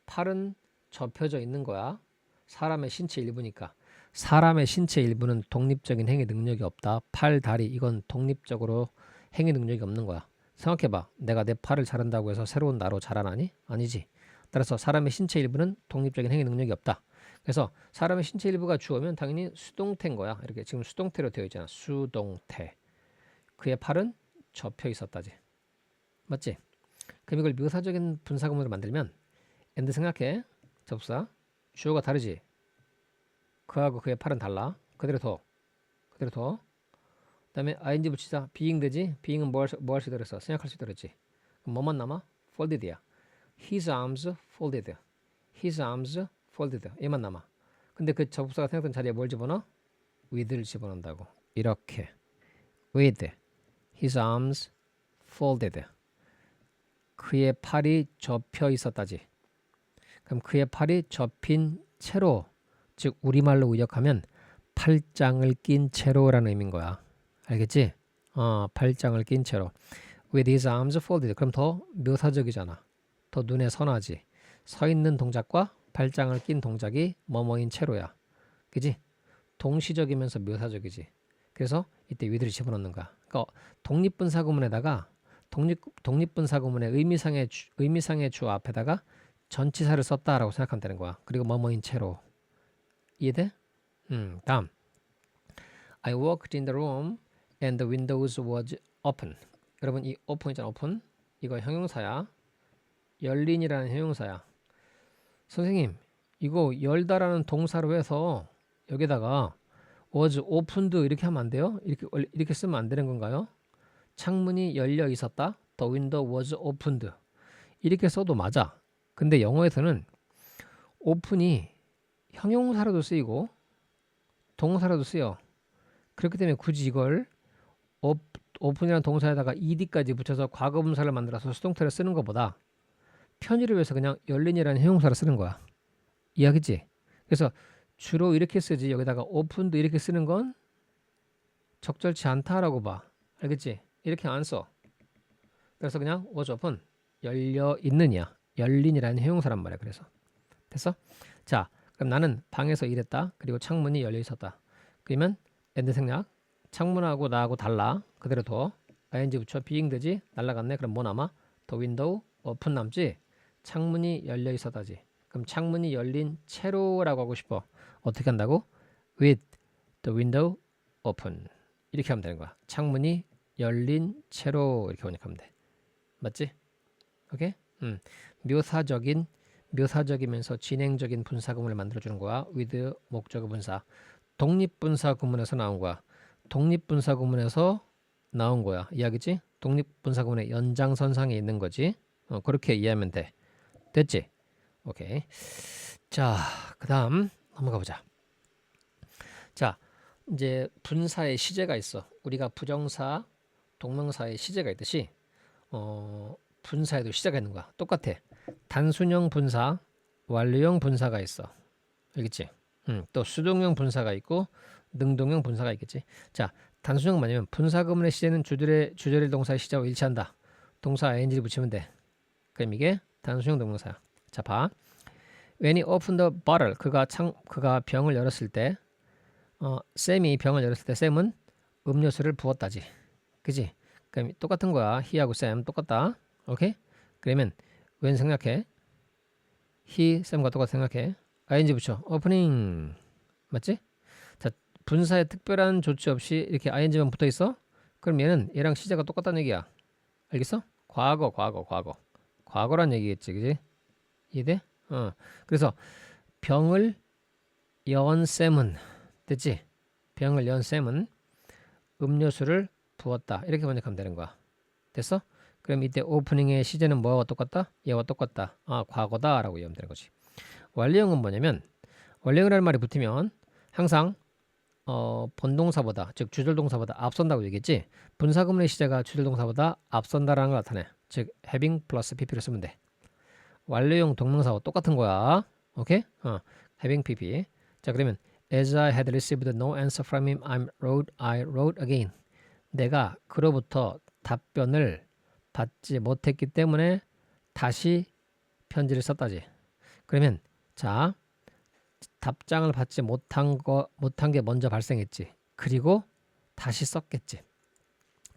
Speaker 1: 팔은 접혀져 있는 거야. 사람의 신체 일부니까. 사람의 신체 일부는 독립적인 행위 능력이 없다. 팔, 다리 이건 독립적으로 행위 능력이 없는 거야. 생각해봐. 내가 내 팔을 자른다고 해서 새로운 나로 자라나니? 아니지. 따라서 사람의 신체 일부는 독립적인 행위 능력이 없다. 그래서 사람의 신체 일부가 주어면 당연히 수동태인 거야. 이렇게 지금 수동태로 되어 있잖아. 수동태. 그의 팔은 접혀 있었다지. 맞지? 그럼 이걸 묘사적인 분사구문으로 만들면 and 생각해. 접사. 주어가 다르지. 그하고 그의 팔은 달라. 그대로 둬. 그대로 둬. 그 다음에 ing 붙이자. being 되지. being은 뭐 할 수 있다 그랬어? 생각할 수 있다 그랬지. 그럼 뭐만 남아? folded야. His arms folded. His arms folded. 얘만 남아. 근데 그 접사가 생각된 자리에 뭘 집어넣어? with를 집어넣는다고. 이렇게. with. His arms folded. 그의 팔이 접혀 있었다지. 그럼 그의 팔이 접힌 채로, 즉 우리말로 의역하면 팔짱을 낀 채로라는 의미인 거야. 알겠지? 팔짱을 낀 채로. With his arms folded. 그럼 더 묘사적이잖아. 더 눈에 선하지. 서 있는 동작과 팔짱을 낀 동작이 뭐뭐인 채로야. 그지? 동시적이면서 묘사적이지. 그래서 이때 with를 집어넣는 거야. 그러니까 독립분사구문에다가 독립분사구문의 의미상의 주 앞에다가 전치사를 썼다라고 생각하면 되는 거야. 그리고 뭐뭐인 채로. 이해돼? 다음. I walked in the room and the windows was open. 여러분 이 open 있잖아. open. 이거 형용사야. 열린이라는 형용사야. 선생님 이거 열다라는 동사로 해서 여기다가 was opened 이렇게 하면 안 돼요? 이렇게 쓰면 안 되는 건가요? 창문이 열려 있었다. The window was opened. 이렇게 써도 맞아. 근데 영어에서는 open이 형용사로도 쓰이고 동사로도 쓰여. 그렇기 때문에 굳이 이걸 open이라는 동사에다가 ed까지 붙여서 과거분사를 만들어서 수동태를 쓰는 것보다 편의를 위해서 그냥 열린이라는 형용사를 쓰는 거야. 이해하겠지? 그래서 주로 이렇게 쓰지 여기다가 opened 이렇게 쓰는 건 적절치 않다라고 봐. 알겠지? 이렇게 안 써. 그래서 그냥 was open 열려 있느냐 열린이라는 형용사란 말이야. 그래서 됐어? 자 그럼 나는 방에서 일했다. 그리고 창문이 열려 있었다. 그러면 and 생략 창문하고 나하고 달라. 그대로 둬. ing 붙여 being 되지. 날라갔네. 그럼 뭐 남아? the window open 남지. 창문이 열려 있었다지. 그럼 창문이 열린 채로라고 하고 싶어. 어떻게 한다고? with the window open 이렇게 하면 되는 거야. 창문이 열린 채로 이렇게 번역하면 돼. 맞지? 오케이? 묘사적이면서 진행적인 분사구문을 만들어주는 거야. with 목적어 분사. 독립분사구문에서 나온 거야. 독립분사구문에서 나온 거야. 이해하겠지? 독립분사구문의 연장선상에 있는 거지. 그렇게 이해하면 돼. 됐지? 오케이. 자, 그 다음 넘어가 보자. 자, 이제 분사의 시제가 있어. 우리가 부정사, 동명사의 시제가 있듯이 분사에도 시제가 있는 거야. 똑같아. 단순형 분사, 완료형 분사가 있어. 알겠지? 또 수동형 분사가 있고 능동형 분사가 있겠지. 자, 단순형 뭐냐면 분사구문의 시제는 주절의 동사의 시제와 일치한다. 동사 ing를 붙이면 돼. 그럼 이게 단순형 동명사야. 자, 봐. When he opened the bottle, 그가 병을 열었을 때, 샘이 병을 열었을 때 샘은 음료수를 부었다지. 그지? 그럼 똑같은 거야. he하고 샘 똑같다. 오케이? 그러면 when 생각해. he, 샘과 똑같이 생각해. ing 붙여. opening. 맞지? 자, 분사에 특별한 조치 없이 이렇게 ing만 붙어 있어? 그럼 얘랑 시제가 똑같다는 얘기야. 알겠어? 과거란 얘기겠지. 그지? 이해돼? 그래서 병을 연 샘은 됐지? 병을 연 샘은 음료수를 부었다. 이렇게 번역하면 되는 거야. 됐어? 그럼 이때 오프닝의 시제는 뭐와 똑같다? 얘와 똑같다. 아, 과거다 라고 이해하면 되는 거지. 완료형은 뭐냐면 완료형이라는 말이 붙으면 항상 본동사보다, 즉 주절동사보다 앞선다고 얘기했지. 분사구문의 시제가 주절동사보다 앞선다라는 걸 나타내. 즉 having 플러스 pp를 쓰면 돼. 완료형 동명사와 똑같은 거야. 오케이? having pp. 자, 그러면 as I had received no answer from him, I wrote again. 내가 그로부터 답변을 받지 못했기 때문에 다시 편지를 썼다지. 그러면 자, 답장을 받지 못한 게 먼저 발생했지. 그리고 다시 썼겠지.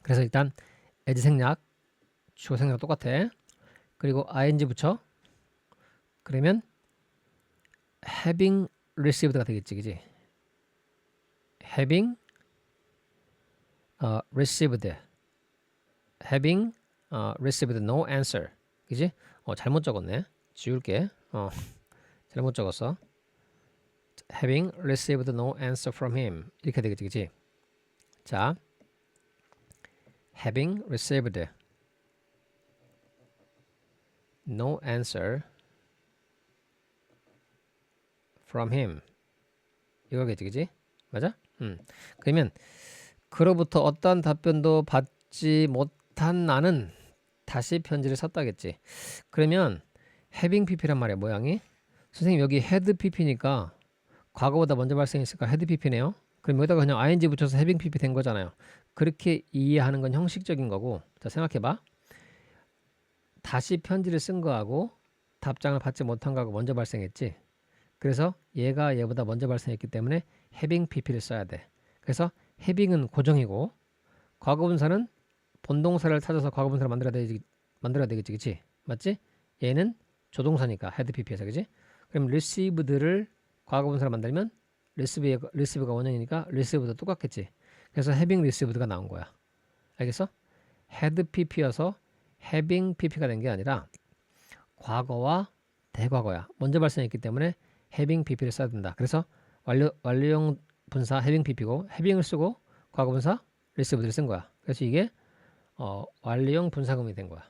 Speaker 1: 그래서 일단 as 생략, 주어 생략 똑같아. 그리고 ing 붙여. 그러면 having received가 되겠지, 그지? having received, having received no answer, 그지? 잘못 적었네. 지울게. 잘못 적었어. having received no answer from him 이렇게 되겠지, 그지? 자, having received no answer from him 이거겠지, 그지? 맞아? 그러면 그로부터 어떠한 답변도 받지 못한 나는 다시 편지를 썼다겠지. 그러면 having pp란 말이야, 모양이. 선생님 여기 had pp니까 과거보다 먼저 발생했으니까 had pp네요. 그럼 여기다가 그냥 ing 붙여서 having pp 된 거잖아요. 그렇게 이해하는 건 형식적인 거고. 자, 생각해봐. 다시 편지를 쓴 거하고 답장을 받지 못한 거하고 먼저 발생했지. 그래서 얘가 얘보다 먼저 발생했기 때문에 having pp를 써야 돼. 그래서 having은 고정이고 과거분사는 본동사를 찾아서 과거분사를 만들어야 되겠지, 그치? 맞지? 얘는 조동사니까 had pp에서, 그치? 그럼 received를 과거분사를 만들면 receive가 원형이니까 received도 똑같겠지. 그래서 having received가 나온 거야. 알겠어? had pp여서 having pp가 된 게 아니라 과거와 대과거야. 먼저 발생했기 때문에 having pp를 써야 된다. 그래서 완료형 분사 having pp고 having을 쓰고 과거분사 received를 쓴 거야. 그래서 이게 완료형 분사구문이 된 거야.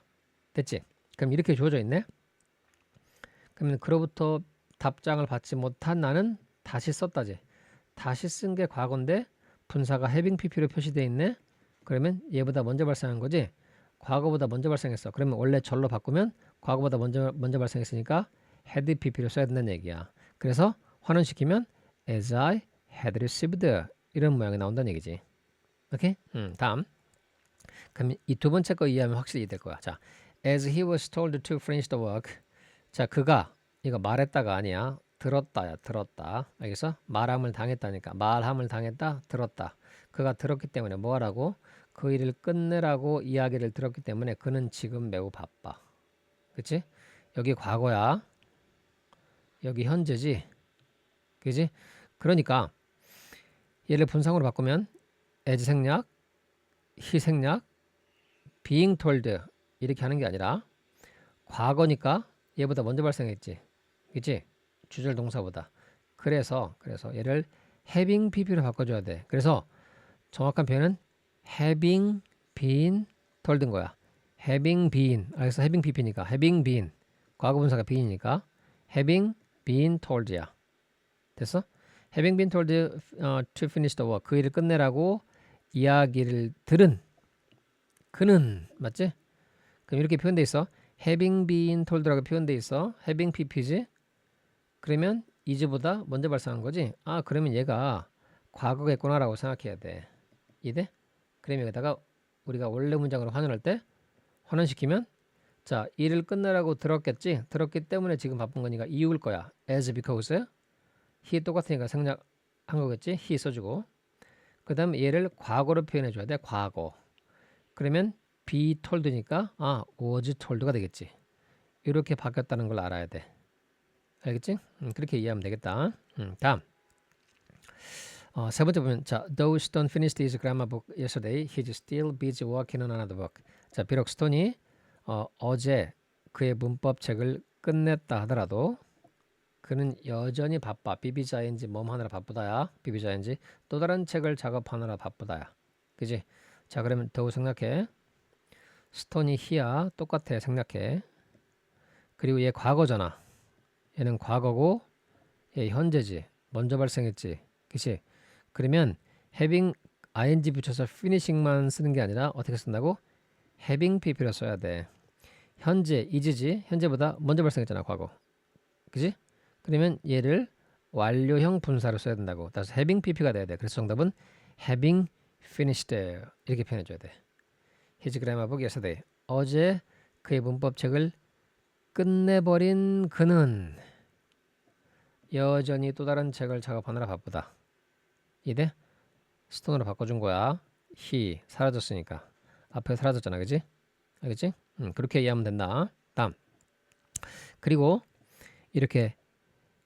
Speaker 1: 됐지? 그럼 이렇게 주어져 있네. 그러면 그로부터 답장을 받지 못한 나는 다시 썼다지. 다시 쓴 게 과거인데 분사가 having pp로 표시되어 있네. 그러면 얘보다 먼저 발생한 거지. 과거보다 먼저 발생했어. 그러면 원래 절로 바꾸면 과거보다 먼저 발생했으니까 had pp를 써야 된다는 얘기야. 그래서 환원시키면 as I had received 이런 모양이 나온다는 얘기지. 오케이? 다음. 그럼 이 두 번째 거 이해하면 확실히 이해될 거야. 자, as he was told to finish the work. 자, 그가 이거 말했다가 아니야. 들었다야, 들었다. 알겠어? 말함을 당했다니까. 말함을 당했다, 들었다. 그가 들었기 때문에 뭐 하라고? 그 일을 끝내라고 이야기를 들었기 때문에 그는 지금 매우 바빠. 그치? 여기 과거야. 여기 현재지. 그지? 그러니까 얘를 분상으로 바꾸면 as 생략, he 생략, being told 이렇게 하는 게 아니라 과거니까 얘보다 먼저 발생했지. 그치? 주절 동사보다. 그래서 얘를 having pp로 바꿔줘야 돼. 그래서 정확한 표현은 having been told인 거야. having been. 알겠어? having pp니까 having been. 과거분사가 been이니까 having been told야. 됐어? having been told to finish the work. 그 일을 끝내라고 이야기를 들은 그는 맞지? 그럼 이렇게 표현돼 있어. having been told라고 표현돼 있어. having pp지? 그러면 is보다 먼저 발생한 거지? 아, 그러면 얘가 과거겠구나라고 생각해야 돼. 이해돼? 그러면 여기다가 우리가 원래 문장으로 환원할 때 환원시키면 자, 일을 끝내라고 들었겠지? 들었기 때문에 지금 바쁜 거니까 이유일 거야. as because he 똑같으니까 생략한 거겠지? he 써주고 그 다음에 얘를 과거로 표현해 줘야 돼. 과거. 그러면 be told니까 was told가 되겠지. 이렇게 바뀌었다는 걸 알아야 돼. 알겠지? 그렇게 이해하면 되겠다. 다음. 세 번째 보면 자, though Stone finished his grammar book yesterday, he's still busy working on another book. 자, 비록 스톤이 어제 그의 문법 책을 끝냈다 하더라도 그는 여전히 바빠. 비비자인지 몸 하느라 바쁘다야. 비비자인지 또 다른 책을 작업하느라 바쁘다야. 그지? 자, 그러면 더욱 생략해. 스톤이 here야. 똑같아. 생략해. 그리고 얘 과거잖아. 얘는 과거고 얘 현재지. 먼저 발생했지. 그치? 그러면 having ing 붙여서 finishing만 쓰는 게 아니라 어떻게 쓴다고? having pp를 써야 돼. 현재 is지. 현재보다 먼저 발생했잖아. 과거. 그치? 그러면 얘를 완료형 분사로 써야 된다고. 따라서 having pp가 돼야 돼. 그래서 정답은 having finished 이렇게 표현해줘야 돼. His grammar book yesterday. 어제 그의 문법책을 끝내버린 그는 여전히 또 다른 책을 작업하느라 바쁘다. 이래? 스톤으로 바꿔준 거야. he 사라졌으니까. 앞에 사라졌잖아. 그지? 알겠지? 그렇게 이해하면 된다. 다음. 그리고 이렇게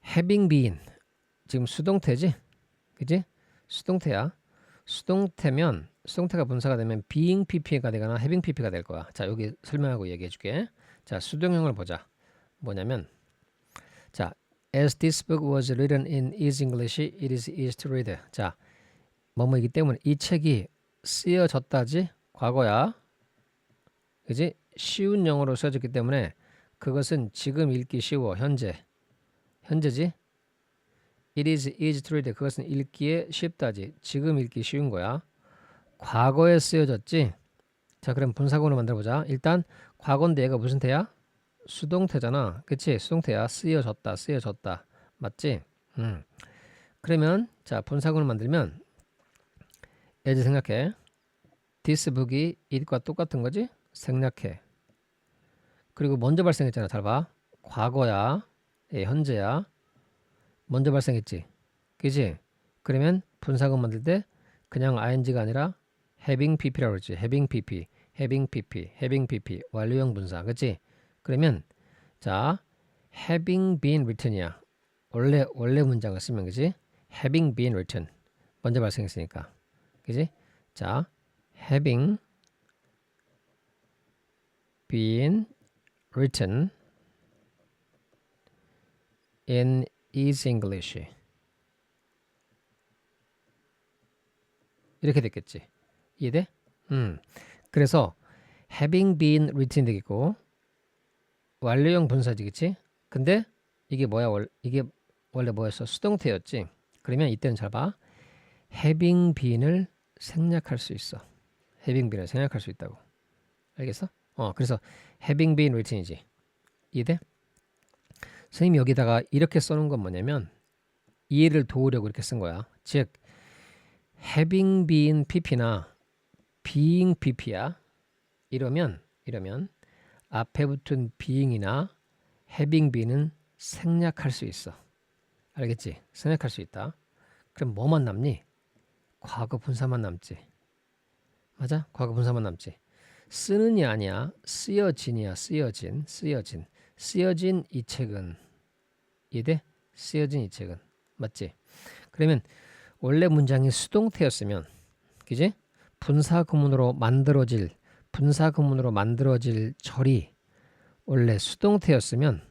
Speaker 1: having been 지금 수동태지? 그지? 수동태야. 수동태면 수동태가 분사가 되면 being pp가 되거나 having pp가 될 거야. 자, 여기 설명하고 얘기해 줄게. 자, 수동형을 보자. 뭐냐면 자, as this book was written in easy English, it is easy to read. 자, 뭐뭐이기 때문에 이 책이 쓰여졌다지? 과거야. 그지? 쉬운 영어로 쓰여졌기 때문에 그것은 지금 읽기 쉬워. 현재지? It is easy to read. 그것은 읽기에 쉽다지. 지금 읽기 쉬운 거야. 과거에 쓰여졌지? 자, 그럼 분사구문을 만들어보자. 일단 과거인데 얘가 무슨 태야? 수동태잖아. 그치? 수동태야. 쓰여졌다. 맞지? 그러면 자, 분사구문을 만들면 as 생략해. this book이 it과 똑같은 거지? 생략해. 그리고 먼저 발생했잖아. 잘 봐. 과거야. 현재야. 먼저 발생했지. 그지? 그러면 분사구문 만들 때 그냥 ing가 아니라 having pp라고 그러지. having pp 완료형 분사. 그치? 그러면 자, having been written이야. 원래 문장을 쓰면 그지? having been written. 먼저 발생했으니까. 그지? 자, having been written in easy English. 이렇게 됐겠지. 이해돼? 그래서 having been written 되겠고 완료형 분사지, 그치? 근데 이게 뭐야? 이게 원래 뭐였어? 수동태였지? 그러면 이때는 잘 봐. having been을 생략할 수 있어. having been을 생략할 수 있다고. 알겠어? 그래서 having been written이지. 이해돼? 선생님이 여기다가 이렇게 써놓은 건 뭐냐면 이해를 도우려고 이렇게 쓴 거야. 즉 having been pp나 being pp야. 이러면 앞에 붙은 being이나 having been은 생략할 수 있어. 알겠지? 생략할 수 있다. 그럼 뭐만 남니? 과거 분사만 남지. 맞아? 과거 분사만 남지. 쓰는이 아니야. 쓰여진이야. 쓰여진 이 책은. 이해돼? 쓰여진 이 책은. 맞지? 그러면 원래 문장이 수동태였으면 그지? 분사구문으로 만들어질 절이 원래 수동태였으면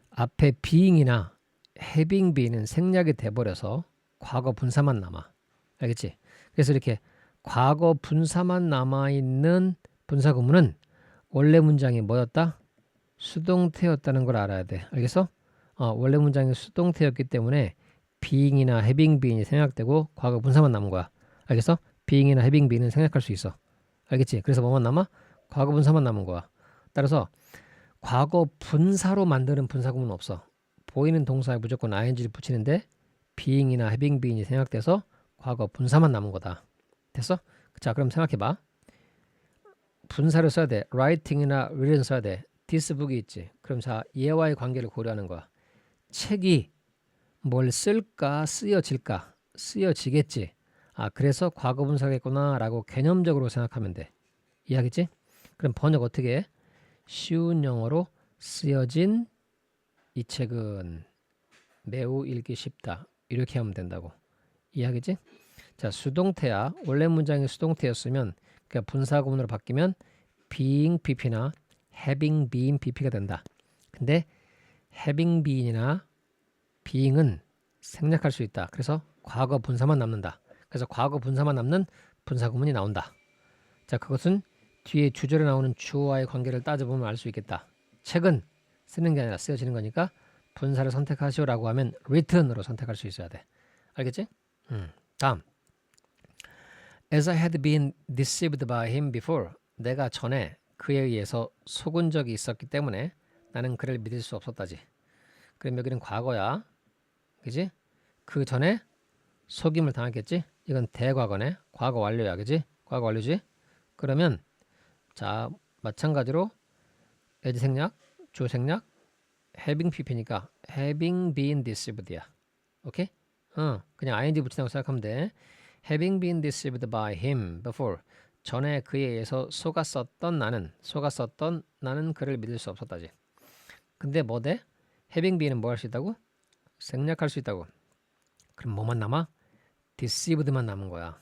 Speaker 1: 앞에 being이나 having been은 생략이 돼버려서 과거 분사만 남아. 알겠지? 그래서 이렇게 과거 분사만 남아있는 분사구문은 원래 문장이 뭐였다? 수동태였다는 걸 알아야 돼. 알겠어? 원래 문장이 수동태였기 때문에 being이나 having been이 생략되고 과거 분사만 남은 거야. 알겠어? being이나 having been은 생략할 수 있어. 알겠지? 그래서 뭐만 남아? 과거 분사만 남은 거야. 따라서 과거 분사로 만드는 분사구문은 없어. 보이는 동사에 무조건 ing를 붙이는데 being이나 having been이 생략돼서 과거 분사만 남은 거다. 됐어? 자, 그럼 생각해봐. 분사를 써야 돼. writing이나 read는 써야 돼. this book이 있지. 그럼 자, 얘와의 관계를 고려하는 거야. 책이 뭘 쓸까? 쓰여질까? 쓰여지겠지. 그래서 과거 분사겠구나 라고 개념적으로 생각하면 돼. 이해하겠지? 그럼 번역 어떻게 해? 쉬운 영어로 쓰여진 이 책은 매우 읽기 쉽다. 이렇게 하면 된다고. 이해하겠지? 자, 수동태야. 원래 문장이 수동태였으면 그러니까 분사구문으로 바뀌면 being pp나 having been pp가 된다. 근데 having been이나 being은 생략할 수 있다. 그래서 과거 분사만 남는다. 그래서 과거 분사만 남는 분사 구문이 나온다. 자, 그것은 뒤에 주절에 나오는 주어와의 관계를 따져보면 알 수 있겠다. 책은 쓰는 게 아니라 쓰여지는 거니까 분사를 선택하시오라고 하면 written으로 선택할 수 있어야 돼. 알겠지? 다음. As I had been deceived by him before. 내가 전에 그에 의해서 속은 적이 있었기 때문에 나는 그를 믿을 수 없었다지. 그럼 여기는 과거야. 그지? 그 전에 속임을 당했겠지? 이건 대과거네. 과거 완료야. 그지? 과거 완료지? 그러면 자, 마찬가지로 as 생략, 주 생략, having pp니까 having been deceived야. 오케이? 그냥 ing 붙인다고 생각하면 돼. having been deceived by him before. 전에 그에 의해서 속았었던 나는 그를 믿을 수 없었다지. 근데 뭐 돼? having been은 뭐 할 수 있다고? 생략할 수 있다고. 그럼 뭐만 남아? deceived만 남은 거야.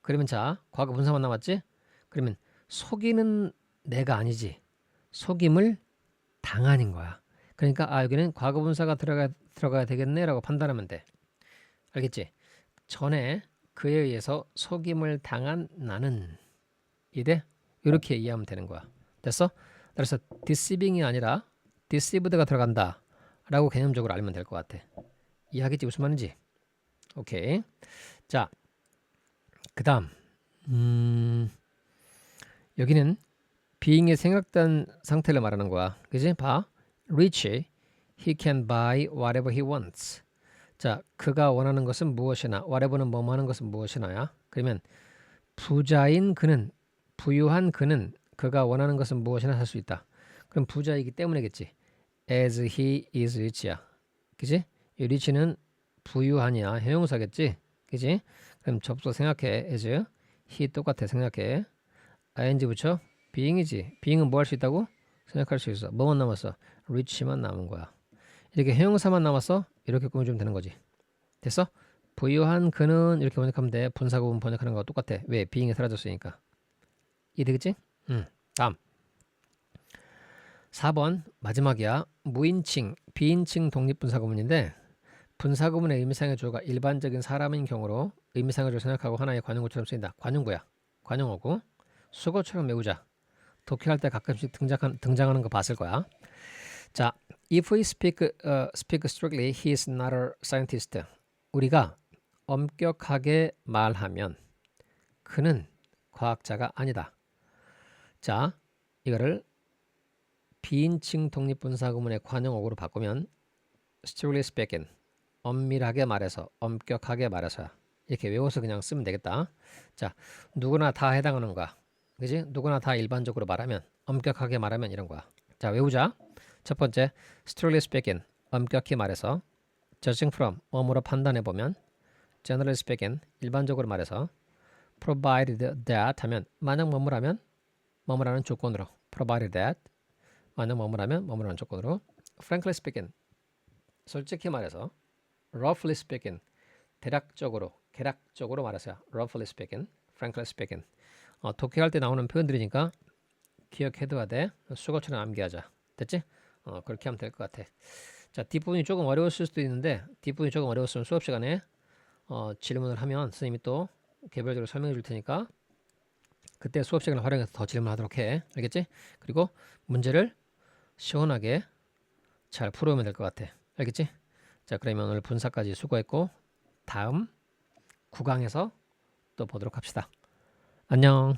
Speaker 1: 그러면 자, 과거 분사만 남았지? 그러면 속이는 내가 아니지. 속임을 당한인 거야. 그러니까 여기는 과거 분사가 들어가야 되겠네라고 판단하면 돼. 알겠지? 전에 그에 의해서 속임을 당한 나는 이래? 이렇게 이해하면 되는 거야. 됐어? 그래서 deceiving이 아니라 deceived가 들어간다 라고 개념적으로 알면 될 것 같아. 이해하겠지? 무슨 말인지? 오케이. 자, 그 다음 여기는 being이 생략된 상태를 말하는 거야. 그지? 봐. Rich, he can buy whatever he wants. 자, 그가 원하는 것은 무엇이나, whatever는 뭐뭐 하는 것은 무엇이나야. 그러면 부자인 그는, 부유한 그는 그가 원하는 것은 무엇이나 살 수 있다. 그럼 부자이기 때문이겠지. As he is rich야. 그지? 이 rich는 부유하냐, 형용사겠지. 그지? 그럼 접속 생각해. as he 똑같아. 생각해. ing 붙여. being이지. being은 뭐 할 수 있다고? 생각할 수 있어. 뭐만 남았어? rich만 남은 거야. 이렇게 형용사만 남았어? 이렇게 꾸며주면 되는 거지. 됐어? 부유한 그는 이렇게 번역하면 돼. 분사구문 번역하는 거와 똑같아. 왜? being이 사라졌으니까. 이해되겠지? 다음 4번 마지막이야. 무인칭, 비인칭 독립분사구문인데 분사구문의 의미상의 주어가 일반적인 사람인 경우로 의미상의 주어 생각하고 하나의 관용구처럼 쓰인다. 관용구야. 관용어고 수거처럼 외우자. 독해할 때 가끔씩 등장하는 거 봤을 거야. 자, if we speak strictly, he is not a scientist. 우리가 엄격하게 말하면 그는 과학자가 아니다. 자, 이거를 비인칭 독립분사구문의 관용어구로 바꾸면 strictly speaking, 엄밀하게 말해서, 엄격하게 말해서야. 이렇게 외워서 그냥 쓰면 되겠다. 자, 누구나 다 해당하는 거야. 그지? 누구나 다 일반적으로 말하면, 엄격하게 말하면 이런 거야. 자, 외우자. 첫 번째, strictly speaking, 엄격히 말해서. judging from, 뭐뭐로 판단해보면. generally speaking, 일반적으로 말해서. provided that 하면, 만약 뭐뭐라면, 뭐뭐라는 조건으로. provided that, 만약 뭐뭐라면, 뭐뭐라는 조건으로. frankly speaking, 솔직히 말해서. roughly speaking, 대략적으로, 개략적으로 말해서야. roughly speaking, frankly speaking. 독해할 때 나오는 표현들이니까 기억해둬야 돼. 수거처럼 암기하자. 됐지? 그렇게 하면 될 것 같아. 자, 뒷부분이 조금 어려웠을 수도 있는데 뒷부분이 조금 어려웠으면 수업 시간에 질문을 하면 선생님이 또 개별적으로 설명해 줄 테니까 그때 수업 시간을 활용해서 더 질문하도록 해. 알겠지? 그리고 문제를 시원하게 잘 풀어오면 될 것 같아. 알겠지? 자, 그러면 오늘 분사까지 수고했고 다음 9강에서 또 보도록 합시다. 안녕.